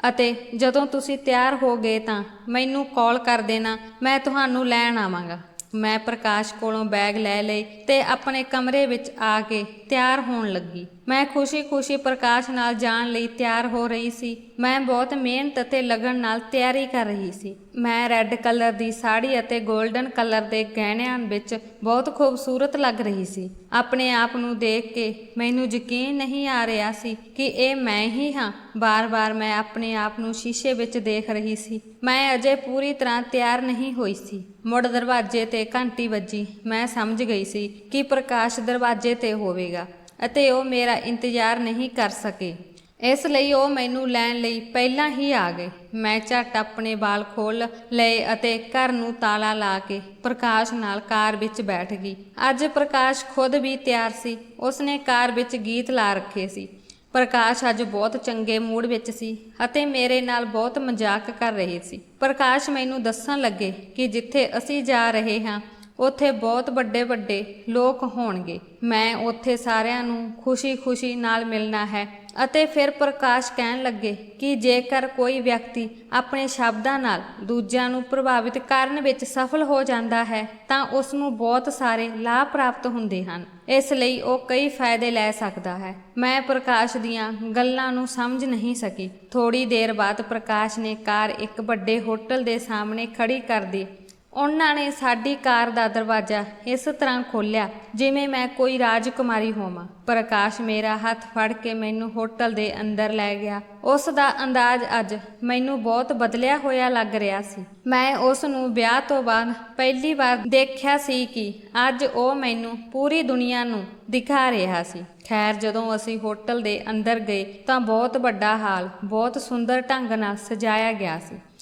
A: ਅਤੇ ਜਦੋਂ ਤੁਸੀਂ ਤਿਆਰ ਹੋ ਗਏ ਤਾਂ ਮੈਨੂੰ ਕਾਲ ਕਰ ਦੇਣਾ, ਮੈਂ ਤੁਹਾਨੂੰ ਲੈਣ ਆਵਾਂਗਾ। ਮੈਂ ਪ੍ਰਕਾਸ਼ ਕੋਲੋਂ ਬੈਗ ਲੈ ਲਏ ਤੇ ਆਪਣੇ ਕਮਰੇ ਵਿੱਚ ਆ ਕੇ ਤਿਆਰ ਹੋਣ ਲੱਗੀ। ਮੈਂ ਖੁਸ਼ੀ-ਖੁਸ਼ੀ ਪ੍ਰਕਾਸ਼ ਨਾਲ ਜਾਣ ਲਈ ਤਿਆਰ ਹੋ ਰਹੀ ਸੀ। ਮੈਂ ਬਹੁਤ ਮਿਹਨਤ ਅਤੇ ਲਗਨ ਨਾਲ ਤਿਆਰੀ ਕਰ ਰਹੀ ਸੀ। ਮੈਂ ਰੈੱਡ ਕਲਰ ਦੀ ਸਾੜੀ ਅਤੇ ਗੋਲਡਨ ਕਲਰ ਦੇ ਗਹਿਣਿਆਂ ਵਿੱਚ ਬਹੁਤ ਖੂਬਸੂਰਤ ਲੱਗ ਰਹੀ ਸੀ। ਆਪਣੇ ਆਪ ਨੂੰ ਦੇਖ ਕੇ ਮੈਨੂੰ ਯਕੀਨ ਨਹੀਂ ਆ ਰਿਹਾ ਸੀ ਕਿ ਇਹ ਮੈਂ ਹੀ ਹਾਂ। ਬਾਰ-ਬਾਰ ਮੈਂ ਆਪਣੇ ਆਪ ਨੂੰ ਸ਼ੀਸ਼ੇ ਵਿੱਚ ਦੇਖ ਰਹੀ ਸੀ। ਮੈਂ ਅਜੇ ਪੂਰੀ ਤਰ੍ਹਾਂ ਤਿਆਰ ਨਹੀਂ ਹੋਈ ਸੀ। ਮੁੜ ਦਰਵਾਜ਼ੇ 'ਤੇ ਘੰਟੀ ਵੱਜੀ। ਮੈਂ ਸਮਝ ਗਈ ਸੀ ਕਿ ਪ੍ਰਕਾਸ਼ ਦਰਵਾਜ਼ੇ 'ਤੇ ਹੋਵੇਗਾ ਅਤੇ ਉਹ ਮੇਰਾ ਇੰਤਜ਼ਾਰ ਨਹੀਂ ਕਰ ਸਕੇ, ਇਸ ਲਈ ਉਹ ਮੈਨੂੰ ਲੈਣ ਲਈ ਪਹਿਲਾਂ ਹੀ ਆ ਗਏ। ਮੈਂ ਝੱਟ ਆਪਣੇ ਵਾਲ ਖੋਲ੍ਹ ਲਏ ਅਤੇ ਘਰ ਨੂੰ ਤਾਲਾ ਲਾ ਕੇ ਪ੍ਰਕਾਸ਼ ਨਾਲ ਕਾਰ ਵਿੱਚ ਬੈਠ ਗਈ। ਅੱਜ ਪ੍ਰਕਾਸ਼ ਖੁਦ ਵੀ ਤਿਆਰ ਸੀ। ਉਸਨੇ ਕਾਰ ਵਿੱਚ ਗੀਤ ਲਾ ਰੱਖੇ ਸੀ। ਪ੍ਰਕਾਸ਼ ਅੱਜ ਬਹੁਤ ਚੰਗੇ ਮੂਡ ਵਿੱਚ ਸੀ ਅਤੇ ਮੇਰੇ ਨਾਲ ਬਹੁਤ ਮਜ਼ਾਕ ਕਰ ਰਹੇ ਸੀ। ਪ੍ਰਕਾਸ਼ ਮੈਨੂੰ ਦੱਸਣ ਲੱਗੇ ਕਿ ਜਿੱਥੇ ਅਸੀਂ ਜਾ ਰਹੇ ਹਾਂ ਉੱਥੇ ਬਹੁਤ ਵੱਡੇ ਵੱਡੇ ਲੋਕ ਹੋਣਗੇ। ਮੈਂ ਉੱਥੇ ਸਾਰਿਆਂ ਨੂੰ ਖੁਸ਼ੀ-ਖੁਸ਼ੀ ਨਾਲ ਮਿਲਣਾ ਹੈ। ਅਤੇ ਫਿਰ ਪ੍ਰਕਾਸ਼ ਕਹਿਣ ਲੱਗੇ ਕਿ ਜੇਕਰ ਕੋਈ ਵਿਅਕਤੀ ਆਪਣੇ ਸ਼ਬਦਾਂ ਨਾਲ ਦੂਜਿਆਂ ਨੂੰ ਪ੍ਰਭਾਵਿਤ ਕਰਨ ਵਿੱਚ ਸਫਲ ਹੋ ਜਾਂਦਾ ਹੈ ਤਾਂ ਉਸ ਨੂੰ ਬਹੁਤ ਸਾਰੇ ਲਾਭ ਪ੍ਰਾਪਤ ਹੁੰਦੇ ਹਨ। ਇਸ ਲਈ ਉਹ ਕਈ ਫਾਇਦੇ ਲੈ ਸਕਦਾ ਹੈ। ਮੈਂ ਪ੍ਰਕਾਸ਼ ਦੀਆਂ ਗੱਲਾਂ ਨੂੰ ਸਮਝ ਨਹੀਂ ਸਕੀ। ਥੋੜੀ ਦੇਰ ਬਾਅਦ ਪ੍ਰਕਾਸ਼ ਨੇ ਕਾਰ ਇੱਕ ਵੱਡੇ ਹੋਟਲ ਦੇ ਸਾਹਮਣੇ ਖੜੀ ਕਰ ਦਿੱਤੀ। ਉਹਨਾਂ ਨੇ ਸਾਡੀ ਕਾਰ ਦਾ ਦਰਵਾਜ਼ਾ ਇਸ ਤਰ੍ਹਾਂ ਖੋਲ੍ਹਿਆ ਜਿਵੇਂ ਮੈਂ ਕੋਈ ਰਾਜਕੁਮਾਰੀ ਹੋਵਾਂ। ਪ੍ਰਕਾਸ਼ ਮੇਰਾ ਹੱਥ ਫੜ ਕੇ ਮੈਨੂੰ ਹੋਟਲ ਦੇ ਅੰਦਰ ਲੈ ਗਿਆ। ਉਸ ਦਾ ਅੰਦਾਜ਼ ਅੱਜ ਮੈਨੂੰ ਬਹੁਤ ਬਦਲਿਆ ਹੋਇਆ ਲੱਗ ਰਿਹਾ ਸੀ। ਮੈਂ ਉਸ ਨੂੰ ਵਿਆਹ ਤੋਂ ਬਾਅਦ ਪਹਿਲੀ ਵਾਰ ਦੇਖਿਆ ਸੀ ਕਿ ਅੱਜ ਉਹ ਮੈਨੂੰ ਪੂਰੀ ਦੁਨੀਆ ਨੂੰ ਦਿਖਾ ਰਿਹਾ ਸੀ। ਖੈਰ, ਜਦੋਂ ਅਸੀਂ ਹੋਟਲ ਦੇ ਅੰਦਰ ਗਏ ਤਾਂ ਬਹੁਤ ਵੱਡਾ ਹਾਲ ਬਹੁਤ ਸੁੰਦਰ ਢੰਗ ਨਾਲ ਸਜਾਇਆ ਗਿਆ ਸੀ।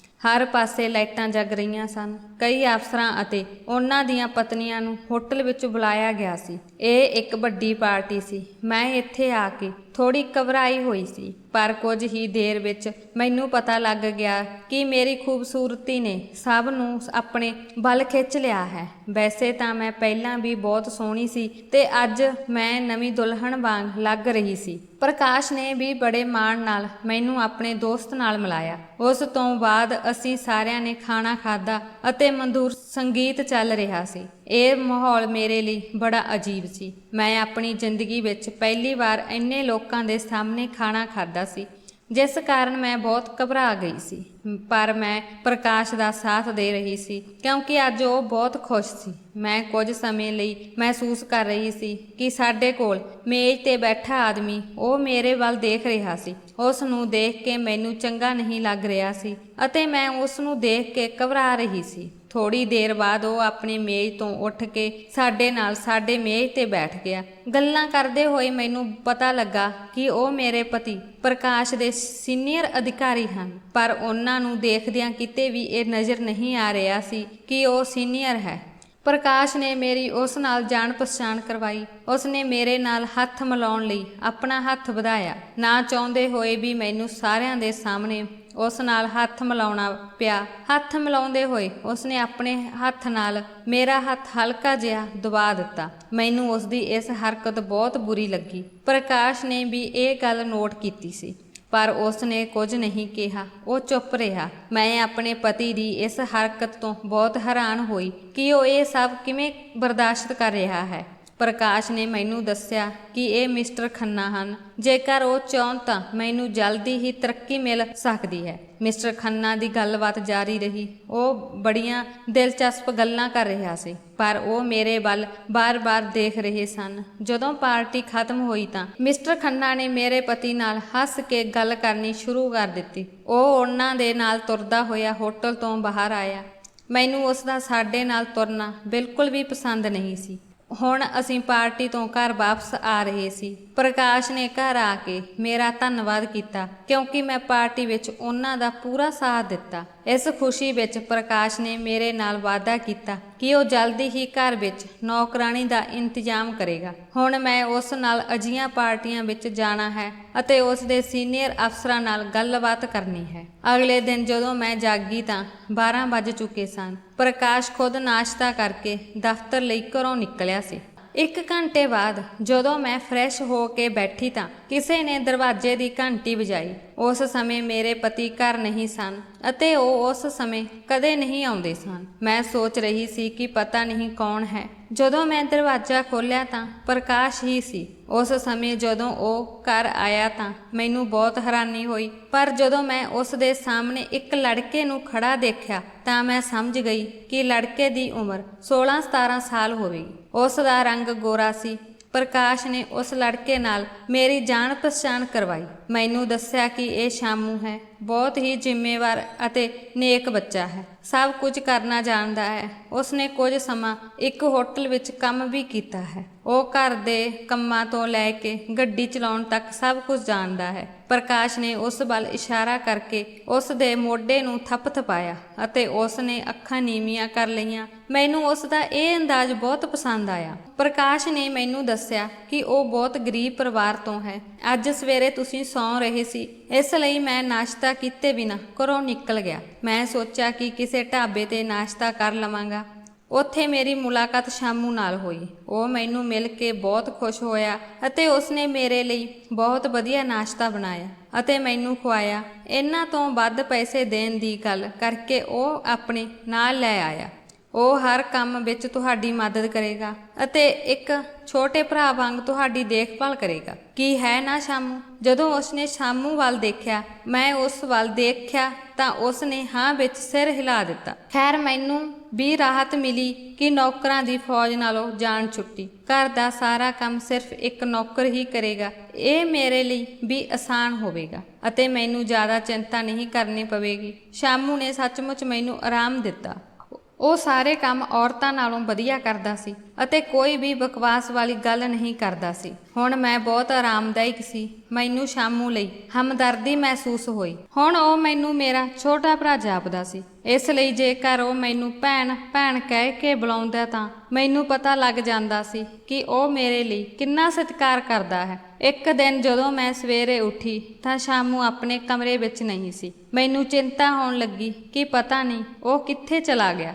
A: ਹਰ ਪਾਸੇ ਲਾਈਟਾਂ ਜਗ ਰਹੀਆਂ ਸਨ। ਕਈ ਅਫਸਰਾਂ ਅਤੇ ਉਹਨਾਂ ਦੀਆਂ ਪਤਨੀਆਂ ਨੂੰ ਹੋਟਲ ਵਿੱਚ ਬੁਲਾਇਆ ਗਿਆ ਸੀ। ਇਹ ਇੱਕ ਵੱਡੀ ਪਾਰਟੀ ਸੀ। ਮੈਂ ਇੱਥੇ ਆ ਕੇ ਥੋੜੀ ਘਬਰਾਈ ਹੋਈ ਸੀ, ਪਰ ਕੁਝ ਹੀ ਦੇਰ ਵਿੱਚ ਮੈਨੂੰ ਪਤਾ ਲੱਗ ਗਿਆ ਕਿ ਮੇਰੀ ਖੂਬਸੂਰਤੀ ਨੇ ਸਭ ਨੂੰ ਆਪਣੇ ਵੱਲ ਖਿੱਚ ਲਿਆ ਹੈ। ਵੈਸੇ ਤਾਂ ਮੈਂ ਪਹਿਲਾਂ ਵੀ ਬਹੁਤ ਸੋਹਣੀ ਸੀ ਤੇ ਅੱਜ ਮੈਂ ਨਵੀਂ ਦੁਲਹਨ ਵਾਂਗ ਲੱਗ ਰਹੀ ਸੀ। ਪ੍ਰਕਾਸ਼ ਨੇ ਵੀ ਬੜੇ ਮਾਣ ਨਾਲ ਮੈਨੂੰ ਆਪਣੇ ਦੋਸਤ ਨਾਲ ਮਿਲਾਇਆ। ਉਸ ਤੋਂ ਬਾਅਦ ਅਸੀਂ ਸਾਰਿਆਂ ਨੇ ਖਾਣਾ ਖਾਧਾ ਅਤੇ ਮਧੁਰ ਸੰਗੀਤ ਚੱਲ ਰਿਹਾ ਸੀ। ਇਹ ਮਾਹੌਲ ਮੇਰੇ ਲਈ ਬੜਾ ਅਜੀਬ ਸੀ। ਮੈਂ ਆਪਣੀ ਜ਼ਿੰਦਗੀ ਵਿੱਚ ਪਹਿਲੀ ਵਾਰ ਇੰਨੇ ਲੋਕਾਂ ਦੇ ਸਾਹਮਣੇ ਖਾਣਾ ਖਾਧਾ ਸੀ, ਜਿਸ ਕਾਰਨ ਮੈਂ ਬਹੁਤ ਘਬਰਾ ਗਈ ਸੀ। ਪਰ ਮੈਂ ਪ੍ਰਕਾਸ਼ ਦਾ ਸਾਥ ਦੇ ਰਹੀ ਸੀ ਕਿਉਂਕਿ ਅੱਜ ਉਹ ਬਹੁਤ ਖੁਸ਼ ਸੀ। ਮੈਂ ਕੁਝ ਸਮੇਂ ਲਈ ਮਹਿਸੂਸ ਕਰ ਰਹੀ ਸੀ ਕਿ ਸਾਡੇ ਕੋਲ ਮੇਜ਼ ਤੇ ਬੈਠਾ ਆਦਮੀ ਉਹ ਮੇਰੇ ਵੱਲ ਦੇਖ ਰਿਹਾ ਸੀ। ਉਸ ਨੂੰ ਦੇਖ ਕੇ ਮੈਨੂੰ ਚੰਗਾ ਨਹੀਂ ਲੱਗ ਰਿਹਾ ਸੀ ਅਤੇ ਮੈਂ ਉਸ ਨੂੰ ਦੇਖ ਕੇ ਘਬਰਾ ਰਹੀ ਸੀ। ਥੋੜੀ ਦੇਰ ਬਾਅਦ ਉਹ ਆਪਣੀ ਮੇਜ਼ ਤੋਂ ਉੱਠ ਕੇ ਸਾਡੇ ਨਾਲ ਸਾਡੇ ਮੇਜ਼ ਤੇ ਬੈਠ ਗਿਆ। ਗੱਲਾਂ ਕਰਦੇ ਹੋਏ ਮੈਨੂੰ ਪਤਾ ਲੱਗਾ ਕਿ ਉਹ ਮੇਰੇ ਪਤੀ ਪ੍ਰਕਾਸ਼ ਦੇ ਸੀਨੀਅਰ ਅਧਿਕਾਰੀ ਹਨ, ਪਰ ਉਹਨਾਂ ਨੂੰ ਦੇਖਦਿਆਂ ਕਿਤੇ ਵੀ ਇਹ ਨਜ਼ਰ ਨਹੀਂ ਆ ਰਿਹਾ ਸੀ ਕਿ ਉਹ ਸੀਨੀਅਰ ਹੈ। ਪ੍ਰਕਾਸ਼ ਨੇ ਮੇਰੀ ਉਸ ਨਾਲ ਜਾਣ ਪਛਾਣ ਕਰਵਾਈ। ਉਸਨੇ ਮੇਰੇ ਨਾਲ ਹੱਥ ਮਿਲਾਉਣ ਲਈ ਆਪਣਾ ਹੱਥ ਵਧਾਇਆ। ਨਾ ਚਾਹੁੰਦੇ ਹੋਏ ਵੀ ਮੈਨੂੰ ਸਾਰਿਆਂ ਦੇ ਸਾਹਮਣੇ ਉਸ ਨਾਲ ਹੱਥ ਮਿਲਾਉਣਾ ਪਿਆ। ਹੱਥ ਮਿਲਾਉਂਦੇ ਹੋਏ ਉਸਨੇ ਆਪਣੇ ਹੱਥ ਨਾਲ ਮੇਰਾ ਹੱਥ ਹਲਕਾ ਜਿਹਾ ਦਬਾ ਦਿੱਤਾ। ਮੈਨੂੰ ਉਸਦੀ ਇਸ ਹਰਕਤ ਬਹੁਤ ਬੁਰੀ ਲੱਗੀ। ਪ੍ਰਕਾਸ਼ ਨੇ ਵੀ ਇਹ ਗੱਲ ਨੋਟ ਕੀਤੀ ਸੀ, ਪਰ ਉਸ ਨੇ ਕੁਝ ਨਹੀਂ ਕਿਹਾ। ਉਹ ਚੁੱਪ ਰਿਹਾ। ਮੈਂ ਆਪਣੇ ਪਤੀ ਦੀ ਇਸ ਹਰਕਤ ਤੋਂ ਬਹੁਤ ਹੈਰਾਨ ਹੋਈ ਕਿ ਉਹ ਇਹ ਸਭ ਕਿਵੇਂ ਬਰਦਾਸ਼ਤ ਕਰ ਰਿਹਾ ਹੈ। ਪ੍ਰਕਾਸ਼ ਨੇ ਮੈਨੂੰ ਦੱਸਿਆ ਕਿ ਇਹ ਮਿਸਟਰ ਖੰਨਾ ਹਨ। ਜੇਕਰ ਉਹ ਚਾਹੁਣ ਤਾਂ ਮੈਨੂੰ ਜਲਦੀ ਹੀ ਤਰੱਕੀ ਮਿਲ ਸਕਦੀ ਹੈ। ਮਿਸਟਰ ਖੰਨਾ ਦੀ ਗੱਲਬਾਤ ਜਾਰੀ ਰਹੀ। ਉਹ ਬੜੀਆਂ ਦਿਲਚਸਪ ਗੱਲਾਂ ਕਰ ਰਿਹਾ ਸੀ, ਪਰ ਉਹ ਮੇਰੇ ਵੱਲ ਬਾਰ-ਬਾਰ ਦੇਖ ਰਹੇ ਸਨ। ਜਦੋਂ ਪਾਰਟੀ ਖਤਮ ਹੋਈ ਤਾਂ ਮਿਸਟਰ ਖੰਨਾ ਨੇ ਮੇਰੇ ਪਤੀ ਨਾਲ ਹੱਸ ਕੇ ਗੱਲ ਕਰਨੀ ਸ਼ੁਰੂ ਕਰ ਦਿੱਤੀ। ਉਹ ਉਹਨਾਂ ਦੇ ਨਾਲ ਤੁਰਦਾ ਹੋਇਆ ਹੋਟਲ ਤੋਂ ਬਾਹਰ ਆਇਆ। ਮੈਨੂੰ ਉਸ ਦਾ ਸਾਡੇ ਨਾਲ ਤੁਰਨਾ ਬਿਲਕੁਲ ਵੀ ਪਸੰਦ ਨਹੀਂ ਸੀ। ਹੁਣ ਅਸੀਂ ਪਾਰਟੀ ਤੋਂ ਘਰ ਵਾਪਸ ਆ ਰਹੇ ਸੀ। ਪ੍ਰਕਾਸ਼ ਨੇ ਘਰ ਆ ਕੇ ਮੇਰਾ ਧੰਨਵਾਦ ਕੀਤਾ ਕਿਉਂਕਿ ਮੈਂ ਪਾਰਟੀ ਵਿੱਚ ਉਹਨਾਂ ਦਾ ਪੂਰਾ ਸਾਥ ਦਿੱਤਾ। ਇਸ ਖੁਸ਼ੀ ਵਿੱਚ ਪ੍ਰਕਾਸ਼ ਨੇ ਮੇਰੇ ਨਾਲ ਵਾਅਦਾ ਕੀਤਾ ਕਿ ਉਹ ਜਲਦੀ ਹੀ ਘਰ ਵਿੱਚ ਨੌਕਰਾਣੀ ਦਾ ਇੰਤਜ਼ਾਮ ਕਰੇਗਾ। ਹੁਣ ਮੈਂ ਉਸ ਨਾਲ ਅਜਿਹੀਆਂ ਪਾਰਟੀਆਂ ਵਿੱਚ ਜਾਣਾ ਹੈ ਅਤੇ ਉਸ ਦੇ ਸੀਨੀਅਰ ਅਫਸਰਾਂ ਨਾਲ ਗੱਲਬਾਤ ਕਰਨੀ ਹੈ। ਅਗਲੇ ਦਿਨ ਜਦੋਂ ਮੈਂ ਜਾਗੀ ਤਾਂ 12 ਵੱਜ ਚੁੱਕੇ ਸਨ। ਪ੍ਰਕਾਸ਼ ਖੁਦ ਨਾਸ਼ਤਾ ਕਰਕੇ ਦਫ਼ਤਰ ਲਈ ਘਰੋਂ ਨਿਕਲਿਆ ਸੀ। 1 ਘੰਟੇ ਬਾਅਦ ਜਦੋਂ ਮੈਂ ਫਰੈਸ਼ ਹੋ ਕੇ ਬੈਠੀ ਤਾਂ ਕਿਸੇ ਨੇ ਦਰਵਾਜ਼ੇ ਦੀ ਘੰਟੀ ਵਜਾਈ। ਉਸ ਸਮੇਂ ਮੇਰੇ ਪਤੀ ਘਰ ਨਹੀਂ ਸਨ ਅਤੇ ਉਹ ਉਸ ਸਮੇਂ ਕਦੇ ਨਹੀਂ ਆਉਂਦੇ ਸਨ। ਮੈਂ ਸੋਚ ਰਹੀ ਸੀ ਕਿ ਪਤਾ ਨਹੀਂ ਕੌਣ ਹੈ। ਜਦੋਂ ਮੈਂ ਦਰਵਾਜ਼ਾ ਖੋਲ੍ਹਿਆ ਤਾਂ ਪ੍ਰਕਾਸ਼ ਹੀ ਸੀ। ਉਸ ਸਮੇਂ ਜਦੋਂ ਉਹ ਘਰ ਆਇਆ ਤਾਂ ਮੈਨੂੰ ਬਹੁਤ ਹੈਰਾਨੀ ਹੋਈ, ਪਰ ਜਦੋਂ ਮੈਂ ਉਸ ਦੇ ਸਾਹਮਣੇ ਇੱਕ ਲੜਕੇ ਨੂੰ ਖੜਾ ਦੇਖਿਆ ਤਾਂ ਮੈਂ ਸਮਝ ਗਈ ਕਿ ਲੜਕੇ ਦੀ ਉਮਰ 16-17 ਸਾਲ ਹੋਵੇਗੀ। ਉਸ ਦਾ ਰੰਗ ਗੋਰਾ ਸੀ। ਪ੍ਰਕਾਸ਼ ਨੇ ਉਸ ਲੜਕੇ ਨਾਲ ਮੇਰੀ ਜਾਣ ਪਛਾਣ ਕਰਵਾਈ। ਮੈਨੂੰ ਦੱਸਿਆ ਕਿ ਇਹ ਸ਼ਾਮੂ ਹੈ। ਬਹੁਤ ਹੀ ਜ਼ਿੰਮੇਵਾਰ ਅਤੇ ਨੇਕ ਬੱਚਾ ਹੈ। ਸਭ ਕੁਝ ਕਰਨਾ ਜਾਣਦਾ ਹੈ। ਉਸਨੇ ਕੁਝ ਸਮਾਂ ਇੱਕ ਹੋਟਲ ਵਿੱਚ ਕੰਮ ਵੀ ਕੀਤਾ ਹੈ। ਉਹ ਘਰ ਦੇ ਕੰਮਾਂ ਤੋਂ ਲੈ ਕੇ ਗੱਡੀ ਚਲਾਉਣ ਤੱਕ ਸਭ ਕੁਝ ਜਾਣਦਾ ਹੈ। ਪ੍ਰਕਾਸ਼ ਨੇ ਉਸ ਵੱਲ ਇਸ਼ਾਰਾ ਕਰਕੇ ਉਸ ਦੇ ਮੋਢੇ ਨੂੰ ਥਪਥਪਾਇਆ ਅਤੇ ਉਸ ਨੇ ਅੱਖਾਂ ਨੀਵੀਆਂ ਕਰ ਲਈਆਂ। ਮੈਨੂੰ ਉਸ ਦਾ ਇਹ ਅੰਦਾਜ਼ ਬਹੁਤ ਪਸੰਦ ਆਇਆ। ਪ੍ਰਕਾਸ਼ ਨੇ ਮੈਨੂੰ ਦੱਸਿਆ ਕਿ ਉਹ ਬਹੁਤ ਗਰੀਬ ਪਰਿਵਾਰ ਤੋਂ ਹੈ। ਅੱਜ ਸਵੇਰੇ ਤੁਸੀਂ ਸੌਂ ਰਹੇ ਸੀ, ਇਸ ਲਈ ਮੈਂ ਨਾਸ਼ਤਾ ਕੀਤੇ ਬਿਨਾਂ ਘਰੋਂ ਨਿਕਲ ਗਿਆ। ਮੈਂ ਸੋਚਿਆ ਕਿ ਕਿਸੇ ਢਾਬੇ ਤੇ ਨਾਸ਼ਤਾ ਕਰ ਲਵਾਂਗਾ। ਉੱਥੇ ਮੇਰੀ ਮੁਲਾਕਾਤ ਸ਼ਾਮੂ ਨਾਲ ਹੋਈ। ਉਹ ਮੈਨੂੰ ਮਿਲ ਕੇ ਬਹੁਤ ਖੁਸ਼ ਹੋਇਆ ਅਤੇ ਉਸਨੇ ਮੇਰੇ ਲਈ ਬਹੁਤ ਵਧੀਆ ਨਾਸ਼ਤਾ ਬਣਾਇਆ ਅਤੇ ਮੈਨੂੰ ਖਵਾਇਆ। ਇਹਨਾਂ ਤੋਂ ਵੱਧ ਪੈਸੇ ਦੇਣ ਦੀ ਗੱਲ ਕਰਕੇ ਉਹ ਆਪਣੇ ਨਾਲ ਲੈ ਆਇਆ। ਉਹ ਹਰ ਕੰਮ ਵਿੱਚ ਤੁਹਾਡੀ ਮਦਦ ਕਰੇਗਾ ਅਤੇ ਇੱਕ ਛੋਟੇ ਭਰਾ ਵਾਂਗ ਤੁਹਾਡੀ ਦੇਖਭਾਲ ਕਰੇਗਾ। ਕੀ ਹੈ ਨਾ ਸ਼ਾਮੂ? ਜਦੋਂ ਉਸਨੇ ਸ਼ਾਮੂ ਵੱਲ ਦੇਖਿਆ, ਮੈਂ ਉਸ ਵੱਲ ਦੇਖਿਆ ਤਾਂ ਉਸਨੇ ਹਾਂ ਵਿੱਚ ਸਿਰ ਹਿਲਾ ਦਿੱਤਾ। ਖੈਰ, ਮੈਨੂੰ ਵੀ ਰਾਹਤ ਮਿਲੀ ਕਿ ਨੌਕਰਾਂ ਦੀ ਫੌਜ ਨਾਲੋਂ ਜਾਨ ਛੁੱਟੀ। ਘਰ ਦਾ ਸਾਰਾ ਕੰਮ ਸਿਰਫ ਇੱਕ ਨੌਕਰ ਹੀ ਕਰੇਗਾ। ਇਹ ਮੇਰੇ ਲਈ ਵੀ ਆਸਾਨ ਹੋਵੇਗਾ ਅਤੇ ਮੈਨੂੰ ਜ਼ਿਆਦਾ ਚਿੰਤਾ ਨਹੀਂ ਕਰਨੀ ਪਵੇਗੀ। ਸ਼ਾਮੂ ਨੇ ਸੱਚਮੁੱਚ ਮੈਨੂੰ ਆਰਾਮ ਦਿੱਤਾ। ਉਹ ਸਾਰੇ ਕੰਮ ਔਰਤਾਂ ਨਾਲੋਂ ਵਧੀਆ ਕਰਦਾ ਸੀ ਅਤੇ ਕੋਈ ਵੀ ਬਕਵਾਸ ਵਾਲੀ ਗੱਲ ਨਹੀਂ ਕਰਦਾ ਸੀ। ਹੁਣ ਮੈਂ ਬਹੁਤ ਆਰਾਮਦਾਇਕ ਸੀ। ਮੈਨੂੰ ਸ਼ਾਮੂ ਲਈ ਹਮਦਰਦੀ ਮਹਿਸੂਸ ਹੋਈ। ਹੁਣ ਉਹ ਮੈਨੂੰ ਮੇਰਾ ਛੋਟਾ ਭਰਾ ਜਾਪਦਾ ਸੀ। ਇਸ ਲਈ ਜੇਕਰ ਉਹ ਮੈਨੂੰ ਭੈਣ ਭੈਣ ਕਹਿ ਕੇ ਬੁਲਾਉਂਦਾ ਤਾਂ ਮੈਨੂੰ ਪਤਾ ਲੱਗ ਜਾਂਦਾ ਸੀ ਕਿ ਉਹ ਮੇਰੇ ਲਈ ਕਿੰਨਾ ਸਤਿਕਾਰ ਕਰਦਾ ਹੈ। ਇੱਕ ਦਿਨ ਜਦੋਂ ਮੈਂ ਸਵੇਰੇ ਉੱਠੀ ਤਾਂ ਸ਼ਾਮੂ ਆਪਣੇ ਕਮਰੇ ਵਿੱਚ ਨਹੀਂ ਸੀ। ਮੈਨੂੰ ਚਿੰਤਾ ਹੋਣ ਲੱਗੀ ਕਿ ਪਤਾ ਨਹੀਂ ਉਹ ਕਿੱਥੇ ਚਲਾ ਗਿਆ।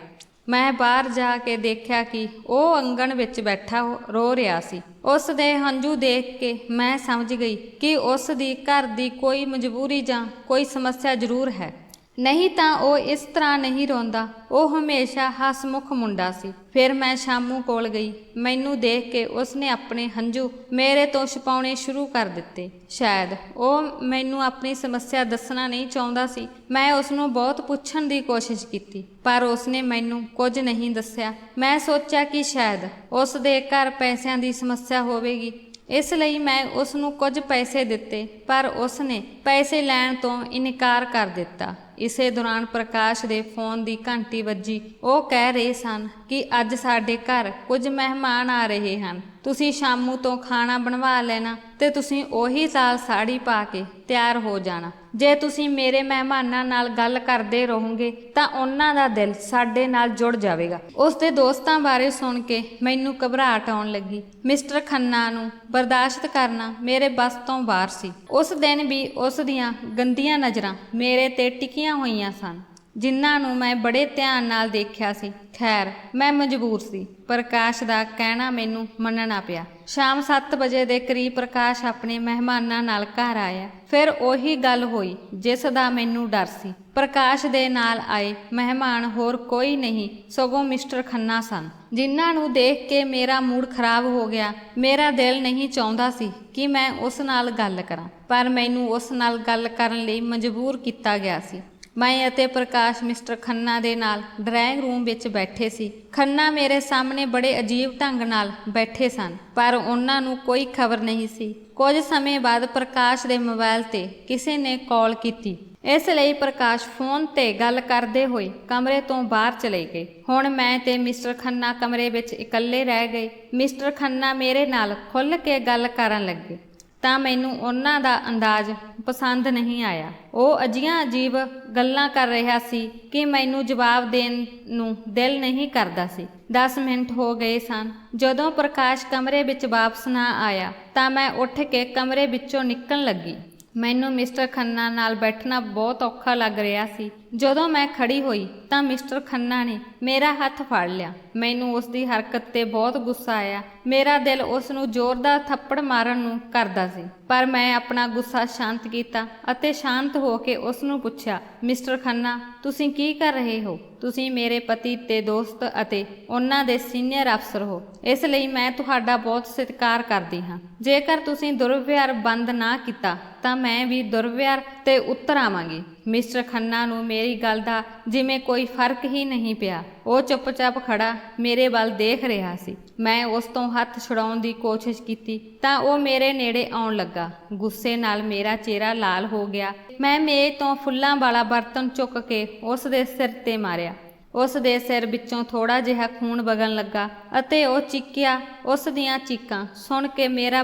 A: ਮੈਂ ਬਾਹਰ ਜਾ ਕੇ ਦੇਖਿਆ ਕਿ ਉਹ ਅੰਗਣ ਵਿੱਚ ਬੈਠਾ ਰੋ ਰਿਹਾ ਸੀ। ਉਸ ਦੇ ਹੰਝੂ ਦੇਖ ਕੇ ਮੈਂ ਸਮਝ ਗਈ ਕਿ ਉਸ ਦੀ ਘਰ ਦੀ ਕੋਈ ਮਜਬੂਰੀ ਜਾਂ ਕੋਈ ਸਮੱਸਿਆ ਜ਼ਰੂਰ ਹੈ, ਨਹੀਂ ਤਾਂ ਉਹ ਇਸ ਤਰ੍ਹਾਂ ਨਹੀਂ ਰੋਂਦਾ। ਉਹ ਹਮੇਸ਼ਾ ਹਸਮੁਖ ਮੁੰਡਾ ਸੀ। ਫਿਰ ਮੈਂ ਸ਼ਾਮੂ ਕੋਲ ਗਈ। ਮੈਨੂੰ ਦੇਖ ਕੇ ਉਸਨੇ ਆਪਣੇ ਹੰਝੂ ਮੇਰੇ ਤੋਂ ਛੁਪਾਉਣੇ ਸ਼ੁਰੂ ਕਰ ਦਿੱਤੇ। ਸ਼ਾਇਦ ਉਹ ਮੈਨੂੰ ਆਪਣੀ ਸਮੱਸਿਆ ਦੱਸਣਾ ਨਹੀਂ ਚਾਹੁੰਦਾ ਸੀ। ਮੈਂ ਉਸਨੂੰ ਬਹੁਤ ਪੁੱਛਣ ਦੀ ਕੋਸ਼ਿਸ਼ ਕੀਤੀ, ਪਰ ਉਸਨੇ ਮੈਨੂੰ ਕੁਝ ਨਹੀਂ ਦੱਸਿਆ। ਮੈਂ ਸੋਚਿਆ ਕਿ ਸ਼ਾਇਦ ਉਸ ਦੇ ਘਰ ਪੈਸਿਆਂ ਦੀ ਸਮੱਸਿਆ ਹੋਵੇਗੀ, ਇਸ ਲਈ ਮੈਂ ਉਸ ਨੂੰ ਕੁਝ ਪੈਸੇ ਦਿੱਤੇ, ਪਰ ਉਸਨੇ ਪੈਸੇ ਲੈਣ ਤੋਂ ਇਨਕਾਰ ਕਰ ਦਿੱਤਾ। ਇਸੇ ਦੌਰਾਨ ਪ੍ਰਕਾਸ਼ ਦੇ ਫੋਨ ਦੀ ਘੰਟੀ ਵੱਜੀ। ਉਹ ਕਹਿ ਰਹੇ ਸਨ ਕਿ ਅੱਜ ਸਾਡੇ ਘਰ ਕੁਝ ਮਹਿਮਾਨ ਆ ਰਹੇ ਹਨ। ਤੁਸੀਂ ਸ਼ਾਮੂ ਤੋਂ ਖਾਣਾ ਬਣਵਾ ਲੈਣਾ ਤੇ ਤੁਸੀਂ ਉਹੀ ਲਾਲ ਸਾੜੀ ਪਾ ਕੇ ਤਿਆਰ ਹੋ ਜਾਣਾ। ਜੇ ਤੁਸੀਂ ਮੇਰੇ ਮਹਿਮਾਨਾਂ ਨਾਲ ਗੱਲ ਕਰਦੇ ਰਹੋਗੇ ਤਾਂ ਉਹਨਾਂ ਦਾ ਦਿਲ ਸਾਡੇ ਨਾਲ ਜੁੜ ਜਾਵੇਗਾ। ਉਸ ਦੇ ਦੋਸਤਾਂ ਬਾਰੇ ਸੁਣ ਕੇ ਮੈਨੂੰ ਘਬਰਾਹਟ ਆਉਣ ਲੱਗੀ। ਮਿਸਟਰ ਖੰਨਾ ਨੂੰ ਬਰਦਾਸ਼ਤ ਕਰਨਾ ਮੇਰੇ ਬਸ ਤੋਂ ਬਾਹਰ ਸੀ। ਉਸ ਦਿਨ ਵੀ ਉਸ ਦੀਆਂ ਗੰਦੀਆਂ ਨਜ਼ਰਾਂ ਮੇਰੇ ਤੇ ਟਿਕੀਆਂ ਹੋਈਆਂ ਸਨ, ਜਿਨ੍ਹਾਂ ਨੂੰ ਮੈਂ ਬੜੇ ਧਿਆਨ ਨਾਲ ਦੇਖਿਆ ਸੀ। ਖੈਰ, ਮੈਂ ਮਜਬੂਰ ਸੀ। ਪ੍ਰਕਾਸ਼ ਦਾ ਕਹਿਣਾ ਮੈਨੂੰ ਮੰਨਣਾ ਪਿਆ। ਸ਼ਾਮ 7 ਵਜੇ ਦੇ ਕਰੀਬ ਪ੍ਰਕਾਸ਼ ਆਪਣੇ ਮਹਿਮਾਨਾਂ ਨਾਲ ਘਰ ਆਇਆ। ਫਿਰ ਉਹੀ ਗੱਲ ਹੋਈ ਜਿਸ ਦਾ ਮੈਨੂੰ ਡਰ ਸੀ। ਪ੍ਰਕਾਸ਼ ਦੇ ਨਾਲ ਆਏ ਮਹਿਮਾਨ ਹੋਰ ਕੋਈ ਨਹੀਂ ਸਗੋਂ ਮਿਸਟਰ ਖੰਨਾ ਸਨ, ਜਿਨ੍ਹਾਂ ਨੂੰ ਦੇਖ ਕੇ ਮੇਰਾ ਮੂਡ ਖਰਾਬ ਹੋ ਗਿਆ। ਮੇਰਾ ਦਿਲ ਨਹੀਂ ਚਾਹੁੰਦਾ ਸੀ ਕਿ ਮੈਂ ਉਸ ਨਾਲ ਗੱਲ ਕਰਾਂ, ਪਰ ਮੈਨੂੰ ਉਸ ਨਾਲ ਗੱਲ ਕਰਨ ਲਈ ਮਜਬੂਰ ਕੀਤਾ ਗਿਆ ਸੀ। ਮੈਂ ਅਤੇ ਪ੍ਰਕਾਸ਼ ਮਿਸਟਰ ਖੰਨਾ ਦੇ ਨਾਲ ਡਰਾਇੰਗ ਰੂਮ ਵਿੱਚ ਬੈਠੇ ਸੀ। ਖੰਨਾ ਮੇਰੇ ਸਾਹਮਣੇ ਬੜੇ ਅਜੀਬ ਢੰਗ ਨਾਲ ਬੈਠੇ ਸਨ, ਪਰ ਉਹਨਾਂ ਨੂੰ ਕੋਈ ਖਬਰ ਨਹੀਂ ਸੀ। ਕੁਝ ਸਮੇਂ ਬਾਅਦ ਪ੍ਰਕਾਸ਼ ਦੇ ਮੋਬਾਈਲ ਤੇ ਕਿਸੇ ਨੇ ਕਾਲ ਕੀਤੀ। ਇਸ ਲਈ ਪ੍ਰਕਾਸ਼ ਫੋਨ ਤੇ ਗੱਲ ਕਰਦੇ ਹੋਏ ਕਮਰੇ ਤੋਂ ਬਾਹਰ ਚਲੇ ਗਏ। ਹੁਣ ਮੈਂ ਤੇ ਮਿਸਟਰ ਖੰਨਾ ਕਮਰੇ ਵਿੱਚ ਇਕੱਲੇ ਰਹਿ ਗਏ। ਮਿਸਟਰ ਖੰਨਾ ਮੇਰੇ ਨਾਲ ਖੁੱਲ੍ਹ ਕੇ ਗੱਲ ਕਰਨ ਲੱਗੇ ਤਾਂ ਮੈਨੂੰ ਉਹਨਾਂ ਦਾ ਅੰਦਾਜ਼ ਪਸੰਦ ਨਹੀਂ ਆਇਆ। ਉਹ ਅਜਿਹੀਆਂ ਅਜੀਬ ਗੱਲਾਂ ਕਰ ਰਿਹਾ ਸੀ ਕਿ ਮੈਨੂੰ ਜਵਾਬ ਦੇਣ ਨੂੰ ਦਿਲ ਨਹੀਂ ਕਰਦਾ ਸੀ। 10 ਮਿੰਟ ਹੋ ਗਏ ਸਨ। ਜਦੋਂ ਪ੍ਰਕਾਸ਼ ਕਮਰੇ ਵਿੱਚ ਵਾਪਸ ਨਾ ਆਇਆ ਤਾਂ ਮੈਂ ਉੱਠ ਕੇ ਕਮਰੇ ਵਿੱਚੋਂ ਨਿਕਲਣ ਲੱਗੀ। ਮੈਨੂੰ ਮਿਸਟਰ ਖੰਨਾ ਨਾਲ ਬੈਠਣਾ ਬਹੁਤ ਔਖਾ ਲੱਗ ਰਿਹਾ ਸੀ। ਜਦੋਂ ਮੈਂ ਖੜੀ ਹੋਈ ਤਾਂ ਮਿਸਟਰ ਖੰਨਾ ਨੇ ਮੇਰਾ ਹੱਥ ਫੜ ਲਿਆ। ਮੈਨੂੰ ਉਸ ਦੀ ਹਰਕਤ ਤੇ ਬਹੁਤ ਗੁੱਸਾ ਆਇਆ। ਮੇਰਾ ਦਿਲ ਉਸ ਨੂੰ ਜ਼ੋਰਦਾਰ ਥੱਪੜ ਮਾਰਨ ਨੂੰ ਕਰਦਾ ਸੀ, ਪਰ ਮੈਂ ਆਪਣਾ ਗੁੱਸਾ ਸ਼ਾਂਤ ਕੀਤਾ ਅਤੇ ਸ਼ਾਂਤ ਹੋ ਕੇ ਉਸ ਨੂੰ ਪੁੱਛਿਆ, ਮਿਸਟਰ ਖੰਨਾ, ਤੁਸੀਂ ਕੀ ਕਰ ਰਹੇ ਹੋ? ਤੁਸੀਂ ਮੇਰੇ ਪਤੀ ਤੇ ਦੋਸਤ ਅਤੇ ਉਹਨਾਂ ਦੇ ਸੀਨੀਅਰ ਅਫਸਰ ਹੋ, ਇਸ ਲਈ ਮੈਂ ਤੁਹਾਡਾ ਬਹੁਤ ਸਤਿਕਾਰ ਕਰਦੀ ਹਾਂ। ਜੇਕਰ ਤੁਸੀਂ ਦੁਰਵਿਹਾਰ ਬੰਦ ਨਾ ਕੀਤਾ ਤਾਂ ਮੈਂ ਵੀ ਦੁਰਵਿਹਾਰ ਤੇ ਉਤਰ ਆਵਾਂਗੀ। ਮਿਸਟਰ ਖੰਨਾ ਨੂੰ ਮੇਰੀ ਗੱਲ ਦਾ ਜਿਵੇਂ ਕੋਈ ਫਰਕ ਹੀ ਨਹੀਂ ਪਿਆ। ਉਹ ਚੁੱਪਚਾਪ ਖੜਾ ਮੇਰੇ ਵੱਲ ਦੇਖ ਰਿਹਾ ਸੀ। ਮੈਂ ਉਸ ਤੋਂ ਹੱਥ ਛੁਡਾਉਣ ਦੀ ਕੋਸ਼ਿਸ਼ ਕੀਤੀ ਤਾਂ ਉਹ ਮੇਰੇ ਨੇੜੇ ਆਉਣ ਲੱਗਾ। ਗੁੱਸੇ ਨਾਲ ਮੇਰਾ ਚਿਹਰਾ ਲਾਲ ਹੋ ਗਿਆ। ਮੈਂ ਮੇਜ਼ ਤੋਂ ਫੁੱਲਾਂ ਵਾਲਾ ਬਰਤਨ ਚੁੱਕ ਕੇ ਉਸ ਦੇ ਸਿਰ ਤੇ ਮਾਰਿਆ। ਉਸ ਦੇ ਸਿਰ ਵਿੱਚੋਂ ਥੋੜਾ ਜਿਹਾ ਖੂਨ ਵਗਣ ਲੱਗਾ ਅਤੇ ਉਹ ਚੀਕਿਆ। ਉਸ ਦੀਆਂ ਚੀਕਾਂ ਸੁਣ ਕੇ ਮੇਰਾ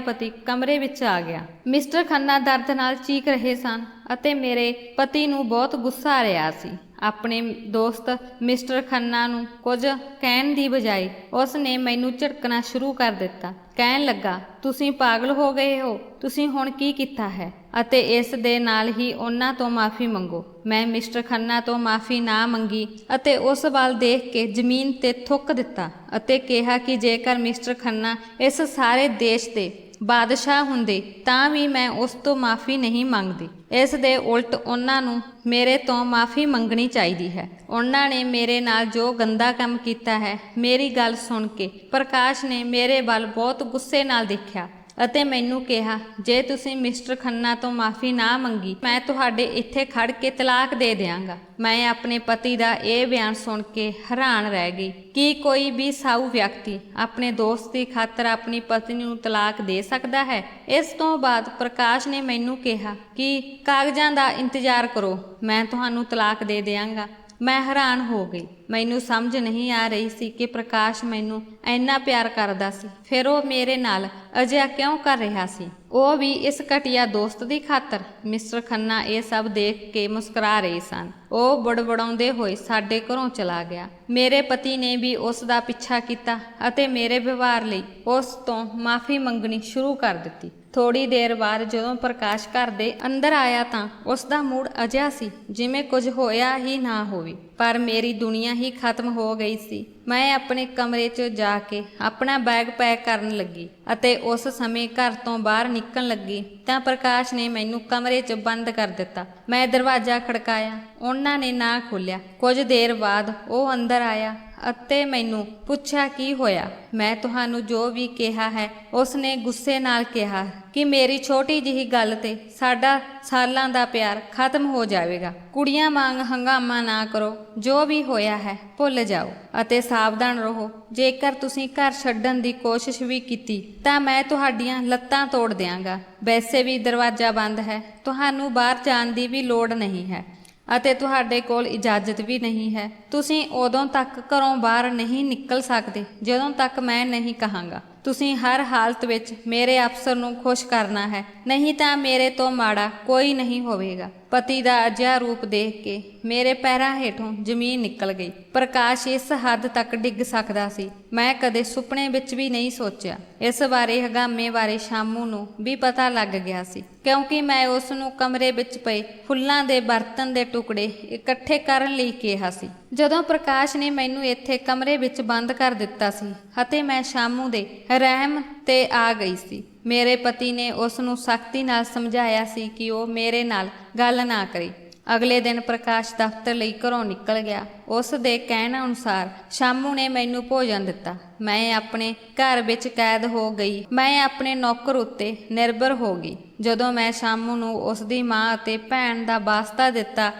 A: ਪਤੀ ਕਮਰੇ ਵਿੱਚ ਆ ਗਿਆ। ਮਿਸਟਰ ਖੰਨਾ ਦਰਦ ਨਾਲ ਚੀਕ ਰਹੇ ਸਨ ਅਤੇ ਮੇਰੇ ਪਤੀ ਨੂੰ ਬਹੁਤ ਗੁੱਸਾ ਆ ਰਿਹਾ ਸੀ। ਆਪਣੇ ਦੋਸਤ ਮਿਸਟਰ ਖੰਨਾ ਨੂੰ ਕੁਝ ਕਹਿਣ ਦੀ ਬਜਾਏ ਉਸ ਨੇ ਮੈਨੂੰ ਝਿੜਕਣਾ ਸ਼ੁਰੂ ਕਰ ਦਿੱਤਾ। ਕਹਿਣ ਲੱਗਾ, ਤੁਸੀਂ ਪਾਗਲ ਹੋ ਗਏ ਹੋ, ਤੁਸੀਂ ਹੁਣ ਕੀ ਕੀਤਾ ਹੈ ਅਤੇ ਇਸ ਦੇ ਨਾਲ ਹੀ ਉਹਨਾਂ ਤੋਂ ਮਾफ़ੀ ਮੰਗੋ। ਮੈਂ ਮਿਸਟਰ ਖੰਨਾ ਤੋਂ ਮਾफ़ੀ ਨਾ ਮੰਗੀ ਅਤੇ ਉਸ ਵੱਲ ਦੇਖ ਕੇ ਜ਼ਮੀਨ ਤੇ ਥੁੱਕ ਦਿੱਤਾ ਅਤੇ ਕਿਹਾ ਕਿ ਜੇਕਰ ਮਿਸਟਰ ਖੰਨਾ ਇਸ ਸਾਰੇ ਦੇਸ਼ ਦੇ ਬਾਦਸ਼ਾਹ ਹੁੰਦੇ ਤਾਂ ਵੀ ਮੈਂ ਉਸ ਤੋਂ ਮਾफ़ੀ ਨਹੀਂ ਮੰਗਦੀ। ਇਸ ਦੇ ਉਲਟ ਉਹਨਾਂ ਨੂੰ ਮੇਰੇ ਤੋਂ ਮਾफ़ੀ ਮੰਗਣੀ ਚਾਹੀਦੀ ਹੈ। ਉਹਨਾਂ ਨੇ ਮੇਰੇ ਨਾਲ ਜੋ ਗੰਦਾ ਕੰਮ ਕੀਤਾ ਹੈ। ਮੇਰੀ ਗੱਲ ਸੁਣ ਕੇ ਪ੍ਰਕਾਸ਼ ਨੇ ਮੇਰੇ ਵੱਲ ਬਹੁਤ ਗੁੱਸੇ ਨਾਲ ਦੇਖਿਆ ਅਤੇ ਮੈਨੂੰ ਕਿਹਾ, ਜੇ ਤੁਸੀਂ ਮਿਸਟਰ ਖੰਨਾ ਤੋਂ ਮਾफ़ੀ ਨਾ ਮੰਗੀ ਮੈਂ ਤੁਹਾਡੇ ਇੱਥੇ ਖੜ ਕੇ ਤਲਾਕ ਦੇ ਦਿਆਂਗਾ। ਮੈਂ ਆਪਣੇ ਪਤੀ ਦਾ ਇਹ ਬਿਆਨ ਸੁਣ ਕੇ ਹੈਰਾਨ ਰਹਿ ਗਈ ਕਿ ਕੋਈ ਵੀ ਸਾਊ ਵਿਅਕਤੀ ਆਪਣੇ ਦੋਸਤ ਦੀ ਖਾਤਰ ਆਪਣੀ ਪਤਨੀ ਨੂੰ ਤਲਾਕ ਦੇ ਸਕਦਾ ਹੈ। ਇਸ ਤੋਂ ਬਾਅਦ ਪ੍ਰਕਾਸ਼ ਨੇ ਮੈਨੂੰ ਕਿਹਾ ਕਿ ਕਾਗਜ਼ਾਂ ਦਾ ਇੰਤਜ਼ਾਰ ਕਰੋ, ਮੈਂ ਤੁਹਾਨੂੰ ਤਲਾਕ ਦੇ ਦਿਆਂਗਾ। ਮੈਂ ਹੈਰਾਨ ਹੋ ਗਈ। ਮੈਨੂੰ ਸਮਝ ਨਹੀਂ ਆ ਰਹੀ ਸੀ ਕਿ ਪ੍ਰਕਾਸ਼ ਮੈਨੂੰ ਇੰਨਾ ਪਿਆਰ ਕਰਦਾ ਸੀ, ਫਿਰ ਉਹ ਮੇਰੇ ਨਾਲ ਅਜਿਹਾ ਕਿਉਂ ਕਰ ਰਿਹਾ ਸੀ, ਉਹ ਵੀ ਇਸ ਘਟੀਆ ਦੋਸਤ ਦੀ ਖਾਤਰ। ਮਿਸਟਰ ਖੰਨਾ ਇਹ ਸਭ ਦੇਖ ਕੇ ਮੁਸਕਰਾ ਰਹੇ ਸਨ। ਉਹ ਬੜਬੜਾਉਂਦੇ ਹੋਏ ਸਾਡੇ ਘਰੋਂ ਚਲਾ ਗਿਆ। ਮੇਰੇ ਪਤੀ ਨੇ ਵੀ ਉਸ ਦਾ ਪਿੱਛਾ ਕੀਤਾ ਅਤੇ ਮੇਰੇ ਵਿਵਹਾਰ ਲਈ ਉਸ ਤੋਂ ਮਾਫ਼ੀ ਮੰਗਣੀ ਸ਼ੁਰੂ ਕਰ ਦਿੱਤੀ। ਥੋੜ੍ਹੀ ਦੇਰ ਬਾਅਦ ਜਦੋਂ ਪ੍ਰਕਾਸ਼ ਘਰ ਦੇ ਅੰਦਰ ਆਇਆ ਤਾਂ ਉਸ ਦਾ ਮੂਡ ਅਜਿਹਾ ਸੀ ਜਿਵੇਂ ਕੁਝ ਹੋਇਆ ਹੀ ਨਾ ਹੋਵੇ, ਪਰ ਮੇਰੀ ਦੁਨੀਆ ਹੀ ਖਤਮ ਹੋ ਗਈ ਸੀ। ਮੈਂ ਆਪਣੇ ਕਮਰੇ 'ਚ ਜਾ ਕੇ ਆਪਣਾ ਬੈਗ ਪੈਕ ਕਰਨ ਲੱਗੀ ਅਤੇ ਉਸ ਸਮੇਂ ਘਰ ਤੋਂ ਬਾਹਰ ਨਿਕਲਣ ਲੱਗੀ ਤਾਂ ਪ੍ਰਕਾਸ਼ ਨੇ ਮੈਨੂੰ ਕਮਰੇ 'ਚ ਬੰਦ ਕਰ ਦਿੱਤਾ। ਮੈਂ ਦਰਵਾਜ਼ਾ ਖੜਕਾਇਆ, ਉਹਨਾਂ ਨੇ ਨਾ ਖੋਲ੍ਹਿਆ। ਕੁਝ ਦੇਰ ਬਾਅਦ ਉਹ ਅੰਦਰ ਆਇਆ ਅਤੇ ਮੈਨੂੰ ਪੁੱਛਿਆ ਕੀ ਹੋਇਆ। ਮੈਂ ਤੁਹਾਨੂੰ ਜੋ ਵੀ ਕਿਹਾ ਹੈ। ਉਸਨੇ ਗੁੱਸੇ ਨਾਲ ਕਿਹਾ ਕਿ ਮੇਰੀ ਛੋਟੀ ਜਿਹੀ ਗੱਲ ਤੇ ਸਾਡਾ ਸਾਲਾਂ ਦਾ ਪਿਆਰ ਖਤਮ ਹੋ ਜਾਵੇਗਾ। ਕੁੜੀਆਂ ਵਾਂਗ ਹੰਗਾਮਾ ਨਾ ਕਰੋ, ਜੋ ਵੀ ਹੋਇਆ ਹੈ ਭੁੱਲ ਜਾਓ ਅਤੇ ਸਾਵਧਾਨ ਰਹੋ। ਜੇਕਰ ਤੁਸੀਂ ਘਰ ਛੱਡਣ ਦੀ ਕੋਸ਼ਿਸ਼ ਵੀ ਕੀਤੀ ਤਾਂ ਮੈਂ ਤੁਹਾਡੀਆਂ ਲੱਤਾਂ ਤੋੜ ਦਿਆਂਗਾ। ਵੈਸੇ ਵੀ ਦਰਵਾਜ਼ਾ ਬੰਦ ਹੈ, ਤੁਹਾਨੂੰ ਬਾਹਰ ਜਾਣ ਦੀ ਵੀ ਲੋੜ ਨਹੀਂ ਹੈ ਅਤੇ ਤੁਹਾਡੇ ਕੋਲ ਇਜਾਜ਼ਤ ਵੀ ਨਹੀਂ ਹੈ। ਤੁਸੀਂ ਉਦੋਂ ਤੱਕ ਘਰੋਂ ਬਾਹਰ ਨਹੀਂ ਨਿਕਲ ਸਕਦੇ ਜਦੋਂ ਤੱਕ ਮੈਂ ਨਹੀਂ ਕਹਾਂਗਾ। ਤੁਸੀਂ ਹਰ ਹਾਲਤ ਵਿੱਚ ਮੇਰੇ ਅਫਸਰ ਨੂੰ ਖੁਸ਼ ਕਰਨਾ ਹੈ, ਨਹੀਂ ਤਾਂ ਮੇਰੇ ਤੋਂ ਮਾੜਾ ਕੋਈ ਨਹੀਂ ਹੋਵੇਗਾ। ਪਤੀ ਦਾ ਅਜਿਹਾ ਰੂਪ ਦੇਖ ਕੇ ਮੇਰੇ ਪੈਰਾਂ ਹੇਠੋਂ ਜ਼ਮੀਨ ਨਿਕਲ ਗਈ। ਪ੍ਰਕਾਸ਼ ਇਸ ਹੱਦ ਤੱਕ ਡਿੱਗ ਸਕਦਾ ਸੀ, ਮੈਂ ਕਦੇ ਸੁਪਨੇ ਵਿੱਚ ਵੀ ਨਹੀਂ ਸੋਚਿਆ। ਇਸ ਬਾਰੇ ਹੰਗਾਮੇ ਬਾਰੇ ਸ਼ਾਮੂ ਨੂੰ ਵੀ ਪਤਾ ਲੱਗ ਗਿਆ ਸੀ, ਕਿਉਂਕਿ ਮੈਂ ਉਸ ਨੂੰ ਕਮਰੇ ਵਿੱਚ ਪਏ ਫੁੱਲਾਂ ਦੇ ਬਰਤਨ ਦੇ ਟੁਕੜੇ ਇਕੱਠੇ ਕਰਨ ਲਈ ਕਿਹਾ ਸੀ। ਜਦੋਂ ਪ੍ਰਕਾਸ਼ ਨੇ ਮੈਨੂੰ ਇੱਥੇ ਕਮਰੇ ਵਿੱਚ ਬੰਦ ਕਰ ਦਿੱਤਾ ਸੀ ਅਤੇ ਮੈਂ ਸ਼ਾਮੂ ਦੇ ਰਹਿਮ ਤੇ ਆ ਗਈ ਸੀ। ਮੇਰੇ ਪਤੀ ਨੇ ਉਸ ਨੂੰ ਸਖਤੀ ਨਾਲ ਸਮਝਾਇਆ ਸੀ ਕਿ ਉਹ ਮੇਰੇ ਨਾਲ ਗੱਲ ਨਾ ਕਰੇ। ਅਗਲੇ ਦਿਨ ਪ੍ਰਕਾਸ਼ ਦਫ਼ਤਰ ਲਈ ਘਰੋਂ ਨਿਕਲ ਗਿਆ। ਉਸ ਦੇ ਕਹਿਣ ਅਨੁਸਾਰ ਸ਼ਾਮੂ ਨੇ ਮੈਨੂੰ ਭੋਜਨ ਦਿੱਤਾ। ਮੈਂ ਆਪਣੇ ਘਰ ਵਿੱਚ ਕੈਦ ਹੋ ਗਈ। ਮੈਂ ਆਪਣੇ ਨੌਕਰ ਉੱਤੇ ਨਿਰਭਰ ਹੋ ਗਈ। ਜਦੋਂ ਮੈਂ ਸ਼ਾਮੂ ਨੂੰ ਉਸ ਦੀ ਮਾਂ ਅਤੇ ਭੈਣ ਦਾ ਵਾਸਤਾ ਦਿੱਤਾ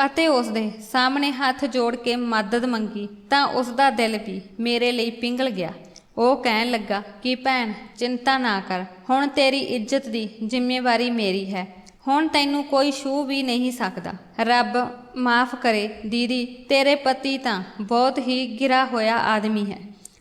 A: ਅਤੇ ਉਸ ਦੇ ਸਾਹਮਣੇ ਹੱਥ ਜੋੜ ਕੇ ਮਦਦ ਮੰਗੀ ਤਾਂ ਉਸ ਦਾ ਦਿਲ ਵੀ ਮੇਰੇ ਲਈ ਪਿਘਲ ਗਿਆ। ਉਹ ਕਹਿਣ ਲੱਗਾ ਕਿ ਭੈਣ, ਚਿੰਤਾ ਨਾ ਕਰ, ਹੁਣ ਤੇਰੀ ਇੱਜ਼ਤ ਦੀ ਜ਼ਿੰਮੇਵਾਰੀ ਮੇਰੀ ਹੈ। ਹੁਣ ਤੈਨੂੰ ਕੋਈ ਛੂਹ ਵੀ ਨਹੀਂ ਸਕਦਾ। ਰੱਬ ਮਾफ़ ਕਰੇ ਦੀਦੀ, ਤੇਰੇ ਪਤੀ ਤਾਂ ਬਹੁਤ ਹੀ ਗਿਰਾ ਹੋਇਆ ਆਦਮੀ ਹੈ।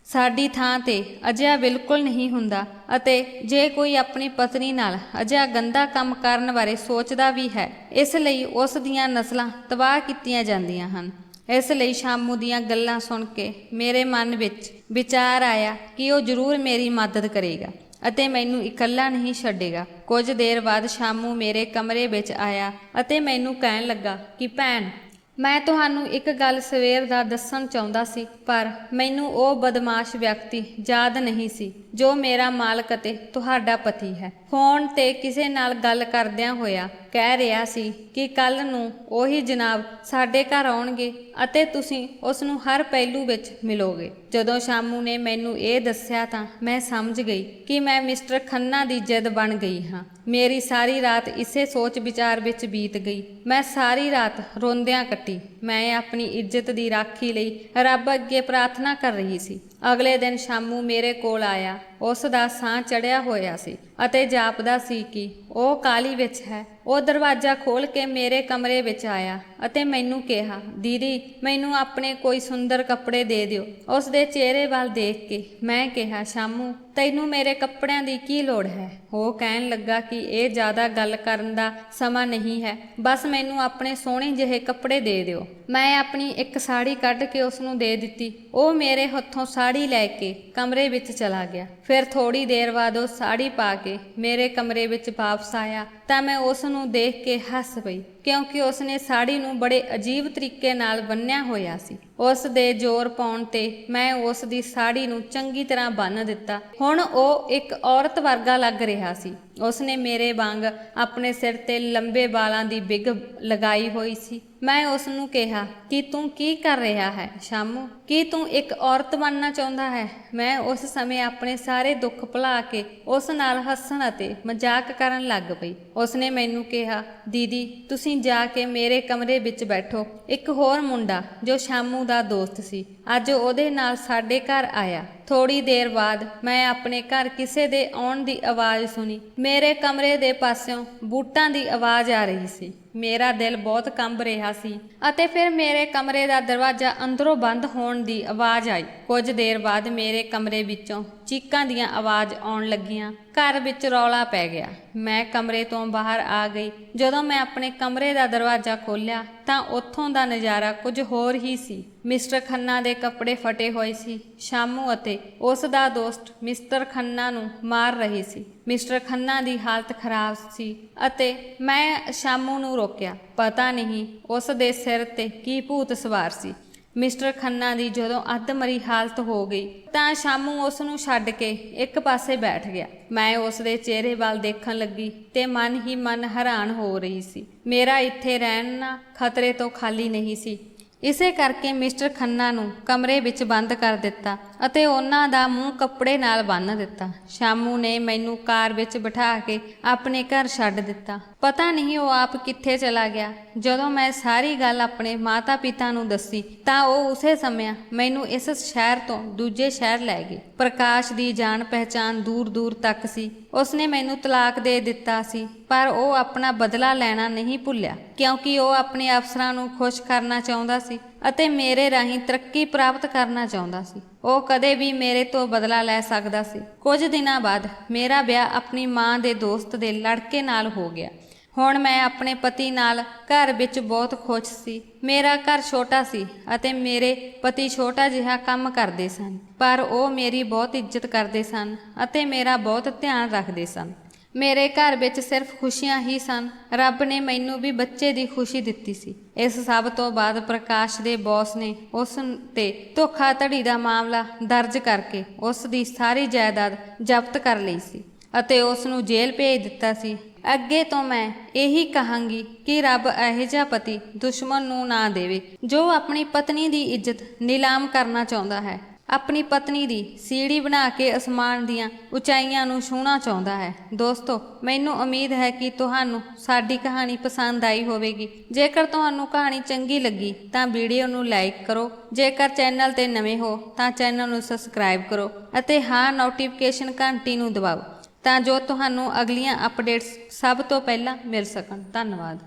A: ਸਾਡੀ ਥਾਂ ਤੇ ਅਜਿਹਾ ਬਿਲਕੁਲ ਨਹੀਂ ਹੁੰਦਾ ਅਤੇ ਜੇ ਕੋਈ ਆਪਣੀ ਪਤਨੀ ਨਾਲ ਅਜਿਹਾ ਗੰਦਾ ਕੰਮ ਕਰਨ ਬਾਰੇ ਸੋਚਦਾ ਵੀ ਹੈ, ਇਸ ਲਈ ਉਸ ਦੀਆਂ ਨਸਲਾਂ ਤਬਾਹ ਕੀਤੀਆਂ ਜਾਂਦੀਆਂ ਹਨ। ਇਸ ਲਈ ਸ਼ਾਮੂ ਦੀਆਂ ਗੱਲਾਂ ਸੁਣ ਕੇ ਮੇਰੇ ਮਨ ਵਿੱਚ ਵਿਚਾਰ ਆਇਆ ਕਿ ਉਹ ਜ਼ਰੂਰ ਮੇਰੀ ਮਦਦ ਕਰੇਗਾ ਅਤੇ ਮੈਨੂੰ ਇਕੱਲਾ ਨਹੀਂ ਛੱਡੇਗਾ। ਕੁਝ ਦੇਰ ਬਾਅਦ ਸ਼ਾਮੂ ਮੇਰੇ ਕਮਰੇ ਵਿੱਚ ਆਇਆ ਅਤੇ ਮੈਨੂੰ ਕਹਿਣ ਲੱਗਾ ਕਿ ਭੈਣ, ਮੈਂ ਤੁਹਾਨੂੰ ਇੱਕ ਗੱਲ ਸਵੇਰ ਦਾ ਦੱਸਣ ਚਾਹੁੰਦਾ ਸੀ, ਪਰ ਮੈਨੂੰ ਉਹ ਬਦਮਾਸ਼ ਵਿਅਕਤੀ ਯਾਦ ਨਹੀਂ ਸੀ ਜੋ ਮੇਰਾ ਮਾਲਕ ਅਤੇ ਤੁਹਾਡਾ ਪਤੀ ਹੈ। ਫੋਨ ਤੇ ਕਿਸੇ ਨਾਲ ਗੱਲ ਕਰਦਿਆਂ ਹੋਇਆ ਕਹਿ ਰਿਹਾ ਸੀ ਕਿ ਕੱਲ੍ਹ ਨੂੰ ਉਹੀ ਜਨਾਬ ਸਾਡੇ ਘਰ ਆਉਣਗੇ ਅਤੇ ਤੁਸੀਂ ਉਸ ਨੂੰ ਹਰ ਪਹਿਲੂ ਵਿੱਚ ਮਿਲੋਗੇ। ਜਦੋਂ ਸ਼ਾਮੂ ਨੇ ਮੈਨੂੰ ਇਹ ਦੱਸਿਆ ਤਾਂ ਮੈਂ ਸਮਝ ਗਈ ਕਿ ਮੈਂ ਮਿਸਟਰ ਖੰਨਾ ਦੀ ਜਿੱਦ ਬਣ ਗਈ ਹਾਂ। ਮੇਰੀ ਸਾਰੀ ਰਾਤ ਇਸੇ ਸੋਚ ਵਿਚਾਰ ਵਿੱਚ ਬੀਤ ਗਈ। ਮੈਂ ਸਾਰੀ ਰਾਤ ਰੋਂਦਿਆਂ ਕੱਟੀ। ਮੈਂ ਆਪਣੀ ਇੱਜ਼ਤ ਦੀ ਰਾਖੀ ਲਈ ਰੱਬ ਅੱਗੇ ਪ੍ਰਾਰਥਨਾ ਕਰ ਰਹੀ ਸੀ। ਅਗਲੇ ਦਿਨ ਸ਼ਾਮੂ ਮੇਰੇ ਕੋਲ ਆਇਆ। ਉਸ ਦਾ ਸਾਹ ਚੜਿਆ ਹੋਇਆ ਸੀ ਅਤੇ ਜਾਪਦਾ ਸੀ ਕਿ ਉਹ ਕਾਹਲੀ ਵਿੱਚ ਹੈ। ਉਹ ਦਰਵਾਜ਼ਾ ਖੋਲ੍ਹ ਕੇ ਮੇਰੇ ਕਮਰੇ ਵਿੱਚ ਆਇਆ ਅਤੇ ਮੈਨੂੰ ਕਿਹਾ, ਦੀਦੀ ਮੈਨੂੰ ਆਪਣੇ ਕੋਈ ਸੁੰਦਰ ਕੱਪੜੇ ਦੇ ਦਿਓ। ਉਸ ਦੇ ਚਿਹਰੇ ਵੱਲ ਦੇਖ ਕੇ ਮੈਂ ਕਿਹਾ, ਸ਼ਾਮੂ ਤੈਨੂੰ ਮੇਰੇ ਕੱਪੜਿਆਂ ਦੀ ਕੀ ਲੋੜ ਹੈ? ਉਹ ਕਹਿਣ ਲੱਗਾ ਕਿ ਇਹ ਜ਼ਿਆਦਾ ਗੱਲ ਕਰਨ ਦਾ ਸਮਾਂ ਨਹੀਂ ਹੈ, ਬਸ ਮੈਨੂੰ ਆਪਣੇ ਸੋਹਣੇ ਜਿਹੇ ਕੱਪੜੇ ਦੇ ਦਿਓ। ਮੈਂ ਆਪਣੀ ਇੱਕ ਸਾੜੀ ਕੱਢ ਕੇ ਉਸ ਨੂੰ ਦੇ ਦਿੱਤੀ। ਉਹ ਮੇਰੇ ਹੱਥੋਂ ਸਾੜੀ ਲੈ ਕੇ ਕਮਰੇ ਵਿੱਚ ਚਲਾ ਗਿਆ। ਫਿਰ ਥੋੜੀ ਦੇਰ ਬਾਅਦ ਉਹ ਸਾੜੀ ਪਾ ਕੇ ਮੇਰੇ ਕਮਰੇ ਵਿੱਚ ਵਾਪਸ ਆਇਆ ਤਾਂ ਮੈਂ ਉਸ ਨੂੰ ਦੇਖ ਕੇ ਹੱਸ ਪਈ, ਕਿਉਂਕਿ ਉਸਨੇ ਸਾੜੀ ਨੂੰ ਬੜੇ ਅਜੀਬ ਤਰੀਕੇ ਨਾਲ ਬੰਨ੍ਹਿਆ ਹੋਇਆ ਸੀ। ਉਸ ਦੇ ਜ਼ੋਰ ਪਾਉਣ ਤੇ ਮੈਂ ਉਸ ਦੀ ਸਾੜੀ ਨੂੰ ਚੰਗੀ ਤਰ੍ਹਾਂ ਬੰਨ੍ਹ ਦਿੱਤਾ। ਹੁਣ ਉਹ ਇੱਕ ਔਰਤ ਵਰਗਾ ਲੱਗ ਰਿਹਾ ਸੀ। ਉਸਨੇ ਮੇਰੇ ਵਾਂਗ ਆਪਣੇ ਸਿਰ ਤੇ ਲੰਬੇ ਵਾਲਾਂ ਦੀ ਬਿੱਗ ਲਗਾਈ ਹੋਈ ਸੀ। ਮੈਂ ਉਸ ਨੂੰ ਕਿਹਾ ਕਿ ਤੂੰ ਕੀ ਕਰ ਰਿਹਾ ਹੈ ਸ਼ਾਮੂ? ਕੀ ਤੂੰ ਇੱਕ ਔਰਤ ਬਣਨਾ ਚਾਹੁੰਦਾ ਹੈ? ਮੈਂ ਉਸ ਸਮੇਂ ਆਪਣੇ ਸਾਰੇ ਦੁੱਖ ਭੁਲਾ ਕੇ ਉਸ ਨਾਲ ਹੱਸਣ ਅਤੇ ਮਜ਼ਾਕ ਕਰਨ ਲੱਗ ਪਈ। ਉਸਨੇ ਮੈਨੂੰ ਕਿਹਾ, ਦੀਦੀ ਤੁਸੀਂ ਜਾ ਕੇ ਮੇਰੇ ਕਮਰੇ ਵਿੱਚ ਬੈਠੋ। ਇੱਕ ਹੋਰ ਮੁੰਡਾ ਜੋ ਸ਼ਾਮੂ ਦਾ ਦੋਸਤ ਸੀ, ਅੱਜ ਉਹਦੇ ਨਾਲ ਸਾਡੇ ਘਰ ਆਇਆ। ਥੋੜੀ ਦੇਰ ਬਾਅਦ ਮੈਂ ਆਪਣੇ ਘਰ ਕਿਸੇ ਦੇ ਆਉਣ ਦੀ ਆਵਾਜ਼ ਸੁਣੀ। ਮੇਰੇ ਕਮਰੇ ਦੇ ਪਾਸਿਓਂ ਬੂਟਾਂ ਦੀ ਆਵਾਜ਼ ਆ ਰਹੀ ਸੀ। ਮੇਰਾ ਦਿਲ ਬਹੁਤ ਕੰਬ ਰਿਹਾ ਸੀ ਅਤੇ ਫਿਰ ਮੇਰੇ ਕਮਰੇ ਦਾ ਦਰਵਾਜ਼ਾ ਅੰਦਰੋਂ ਬੰਦ ਹੋਣ ਦੀ ਆਵਾਜ਼ ਆਈ। ਕੁਝ ਦੇਰ ਬਾਅਦ ਮੇਰੇ ਕਮਰੇ ਵਿੱਚੋਂ ਚੀਕਾਂ ਦੀਆਂ ਆਵਾਜ਼ ਆਉਣ ਲੱਗੀਆਂ। ਘਰ ਵਿੱਚ ਰੌਲਾ ਪੈ ਗਿਆ। ਮੈਂ ਕਮਰੇ ਤੋਂ ਬਾਹਰ ਆ ਗਈ। ਜਦੋਂ ਮੈਂ ਆਪਣੇ ਕਮਰੇ ਦਾ ਦਰਵਾਜ਼ਾ ਖੋਲ੍ਹਿਆ ਤਾਂ ਉੱਥੋਂ ਦਾ ਨਜ਼ਾਰਾ ਕੁਝ ਹੋਰ ਹੀ ਸੀ। ਮਿਸਟਰ ਖੰਨਾ ਦੇ ਕੱਪੜੇ ਫਟੇ ਹੋਏ ਸੀ। ਸ਼ਾਮੂ ਅਤੇ ਉਸ ਦਾ ਦੋਸਤ ਮਿਸਟਰ ਖੰਨਾ ਨੂੰ ਮਾਰ ਰਹੇ ਸੀ। ਮਿਸਟਰ ਖੰਨਾ ਦੀ ਹਾਲਤ ਖਰਾਬ ਸੀ ਅਤੇ ਮੈਂ ਸ਼ਾਮੂ ਨੂੰ ਰੋਕਿਆ। ਪਤਾ ਨਹੀਂ ਉਸ ਦੇ ਸਿਰ ਤੇ ਕੀ ਭੂਤ ਸਵਾਰ ਸੀ। ਮਿਸਟਰ ਖੰਨਾ ਦੀ ਜਦੋਂ ਅੱਧਮਰੀ ਹਾਲਤ ਹੋ ਗਈ ਤਾਂ ਸ਼ਾਮੂ ਉਸ ਨੂੰ ਛੱਡ ਕੇ ਇੱਕ ਪਾਸੇ ਬੈਠ ਗਿਆ। ਮੈਂ ਉਸ ਦੇ ਚਿਹਰੇ ਵੱਲ ਦੇਖਣ ਲੱਗੀ ਤੇ ਮਨ ਹੀ ਮਨ ਹੈਰਾਨ ਹੋ ਰਹੀ ਸੀ। ਮੇਰਾ ਇੱਥੇ ਰਹਿਣਾ ਖਤਰੇ ਤੋਂ ਖਾਲੀ ਨਹੀਂ ਸੀ। ਇਸੇ ਕਰਕੇ ਮਿਸਟਰ ਖੰਨਾ ਨੂੰ ਕਮਰੇ ਵਿੱਚ ਬੰਦ ਕਰ ਦਿੱਤਾ ਅਤੇ ਉਹਨਾਂ ਦਾ ਮੂੰਹ ਕੱਪੜੇ ਨਾਲ ਬੰਨ੍ਹ ਦਿੱਤਾ। ਸ਼ਾਮੂ ਨੇ ਮੈਨੂੰ ਕਾਰ ਵਿੱਚ ਬਿਠਾ ਕੇ ਆਪਣੇ ਘਰ ਛੱਡ ਦਿੱਤਾ। ਪਤਾ ਨਹੀਂ ਉਹ ਆਪ ਕਿੱਥੇ ਚਲਾ ਗਿਆ। ਜਦੋਂ ਮੈਂ ਸਾਰੀ ਗੱਲ ਆਪਣੇ ਮਾਤਾ ਪਿਤਾ ਨੂੰ ਦੱਸੀ ਤਾਂ ਉਹ ਉਸੇ ਸਮੇਂ ਮੈਨੂੰ ਇਸ ਸ਼ਹਿਰ ਤੋਂ ਦੂਜੇ ਸ਼ਹਿਰ ਲੈ ਗਏ। ਪ੍ਰਕਾਸ਼ ਦੀ ਜਾਣ ਪਹਿਚਾਣ ਦੂਰ ਦੂਰ ਤੱਕ ਸੀ। ਉਸਨੇ ਮੈਨੂੰ ਤਲਾਕ ਦੇ ਦਿੱਤਾ ਸੀ, ਪਰ ਉਹ ਆਪਣਾ ਬਦਲਾ ਲੈਣਾ ਨਹੀਂ ਭੁੱਲਿਆ, ਕਿਉਂਕਿ ਉਹ ਆਪਣੇ ਅਫਸਰਾਂ ਨੂੰ ਖੁਸ਼ ਕਰਨਾ ਚਾਹੁੰਦਾ ਸੀ ਅਤੇ ਮੇਰੇ ਰਾਹੀਂ ਤਰੱਕੀ ਪ੍ਰਾਪਤ ਕਰਨਾ ਚਾਹੁੰਦਾ ਸੀ। ਉਹ ਕਦੇ ਵੀ ਮੇਰੇ ਤੋਂ ਬਦਲਾ ਲੈ ਸਕਦਾ ਸੀ। ਕੁਝ ਦਿਨਾਂ ਬਾਅਦ ਮੇਰਾ ਵਿਆਹ ਆਪਣੀ ਮਾਂ ਦੇ ਦੋਸਤ ਦੇ ਲੜਕੇ ਨਾਲ ਹੋ ਗਿਆ। ਹੁਣ ਮੈਂ ਆਪਣੇ ਪਤੀ ਨਾਲ ਘਰ ਵਿੱਚ ਬਹੁਤ ਖੁਸ਼ ਸੀ। ਮੇਰਾ ਘਰ ਛੋਟਾ ਸੀ ਅਤੇ ਮੇਰੇ ਪਤੀ ਛੋਟਾ ਜਿਹਾ ਕੰਮ ਕਰਦੇ ਸਨ, ਪਰ ਉਹ ਮੇਰੀ ਬਹੁਤ ਇੱਜ਼ਤ ਕਰਦੇ ਸਨ ਅਤੇ ਮੇਰਾ ਬਹੁਤ ਧਿਆਨ ਰੱਖਦੇ ਸਨ। ਮੇਰੇ ਘਰ ਵਿੱਚ ਸਿਰਫ ਖੁਸ਼ੀਆਂ ਹੀ ਸਨ। ਰੱਬ ਨੇ ਮੈਨੂੰ ਵੀ ਬੱਚੇ ਦੀ ਖੁਸ਼ੀ ਦਿੱਤੀ ਸੀ। ਇਸ ਸਭ ਤੋਂ ਬਾਅਦ ਪ੍ਰਕਾਸ਼ ਦੇ ਬੌਸ ਨੇ ਉਸ ਤੇ ਧੋਖਾਧੜੀ ਦਾ ਮਾਮਲਾ ਦਰਜ ਕਰਕੇ ਉਸ ਦੀ ਸਾਰੀ ਜਾਇਦਾਦ ਜ਼ਬਤ ਕਰ ਲਈ ਸੀ ਅਤੇ ਉਸ ਨੂੰ ਜੇਲ੍ਹ ਭੇਜ ਦਿੱਤਾ ਸੀ। ਅੱਗੇ ਤੋਂ ਮੈਂ ਇਹੀ ਕਹਾਂਗੀ ਕਿ ਰੱਬ ਇਹੋ ਜਿਹਾ ਪਤੀ ਦੁਸ਼ਮਣ ਨੂੰ ਨਾ ਦੇਵੇ ਜੋ ਆਪਣੀ ਪਤਨੀ ਦੀ ਇੱਜ਼ਤ ਨਿਲਾਮ ਕਰਨਾ ਚਾਹੁੰਦਾ ਹੈ, ਆਪਣੀ ਪਤਨੀ ਦੀ ਸੀੜੀ ਬਣਾ ਕੇ ਅਸਮਾਨ ਦੀਆਂ ਉਚਾਈਆਂ ਨੂੰ ਛੂਹਣਾ ਚਾਹੁੰਦਾ ਹੈ। ਦੋਸਤੋ, ਮੈਨੂੰ ਉਮੀਦ ਹੈ ਕਿ ਤੁਹਾਨੂੰ ਸਾਡੀ ਕਹਾਣੀ ਪਸੰਦ ਆਈ ਹੋਵੇਗੀ। ਜੇਕਰ ਤੁਹਾਨੂੰ ਕਹਾਣੀ ਚੰਗੀ ਲੱਗੀ ਤਾਂ ਵੀਡੀਓ ਨੂੰ ਲਾਈਕ ਕਰੋ। ਜੇਕਰ ਚੈਨਲ ਤੇ ਨਵੇਂ ਹੋ ਤਾਂ ਚੈਨਲ ਨੂੰ ਸਬਸਕ੍ਰਾਈਬ ਕਰੋ ਅਤੇ ਹਾਂ, ਨੋਟੀਫਿਕੇਸ਼ਨ ਘੰਟੀ ਨੂੰ ਦਬਾਓ ਤਾਂ ਜੋ ਤੁਹਾਨੂੰ ਅਗਲੀਆਂ ਅਪਡੇਟਸ ਸਭ ਤੋਂ ਪਹਿਲਾਂ ਮਿਲ ਸਕਣ। ਧੰਨਵਾਦ।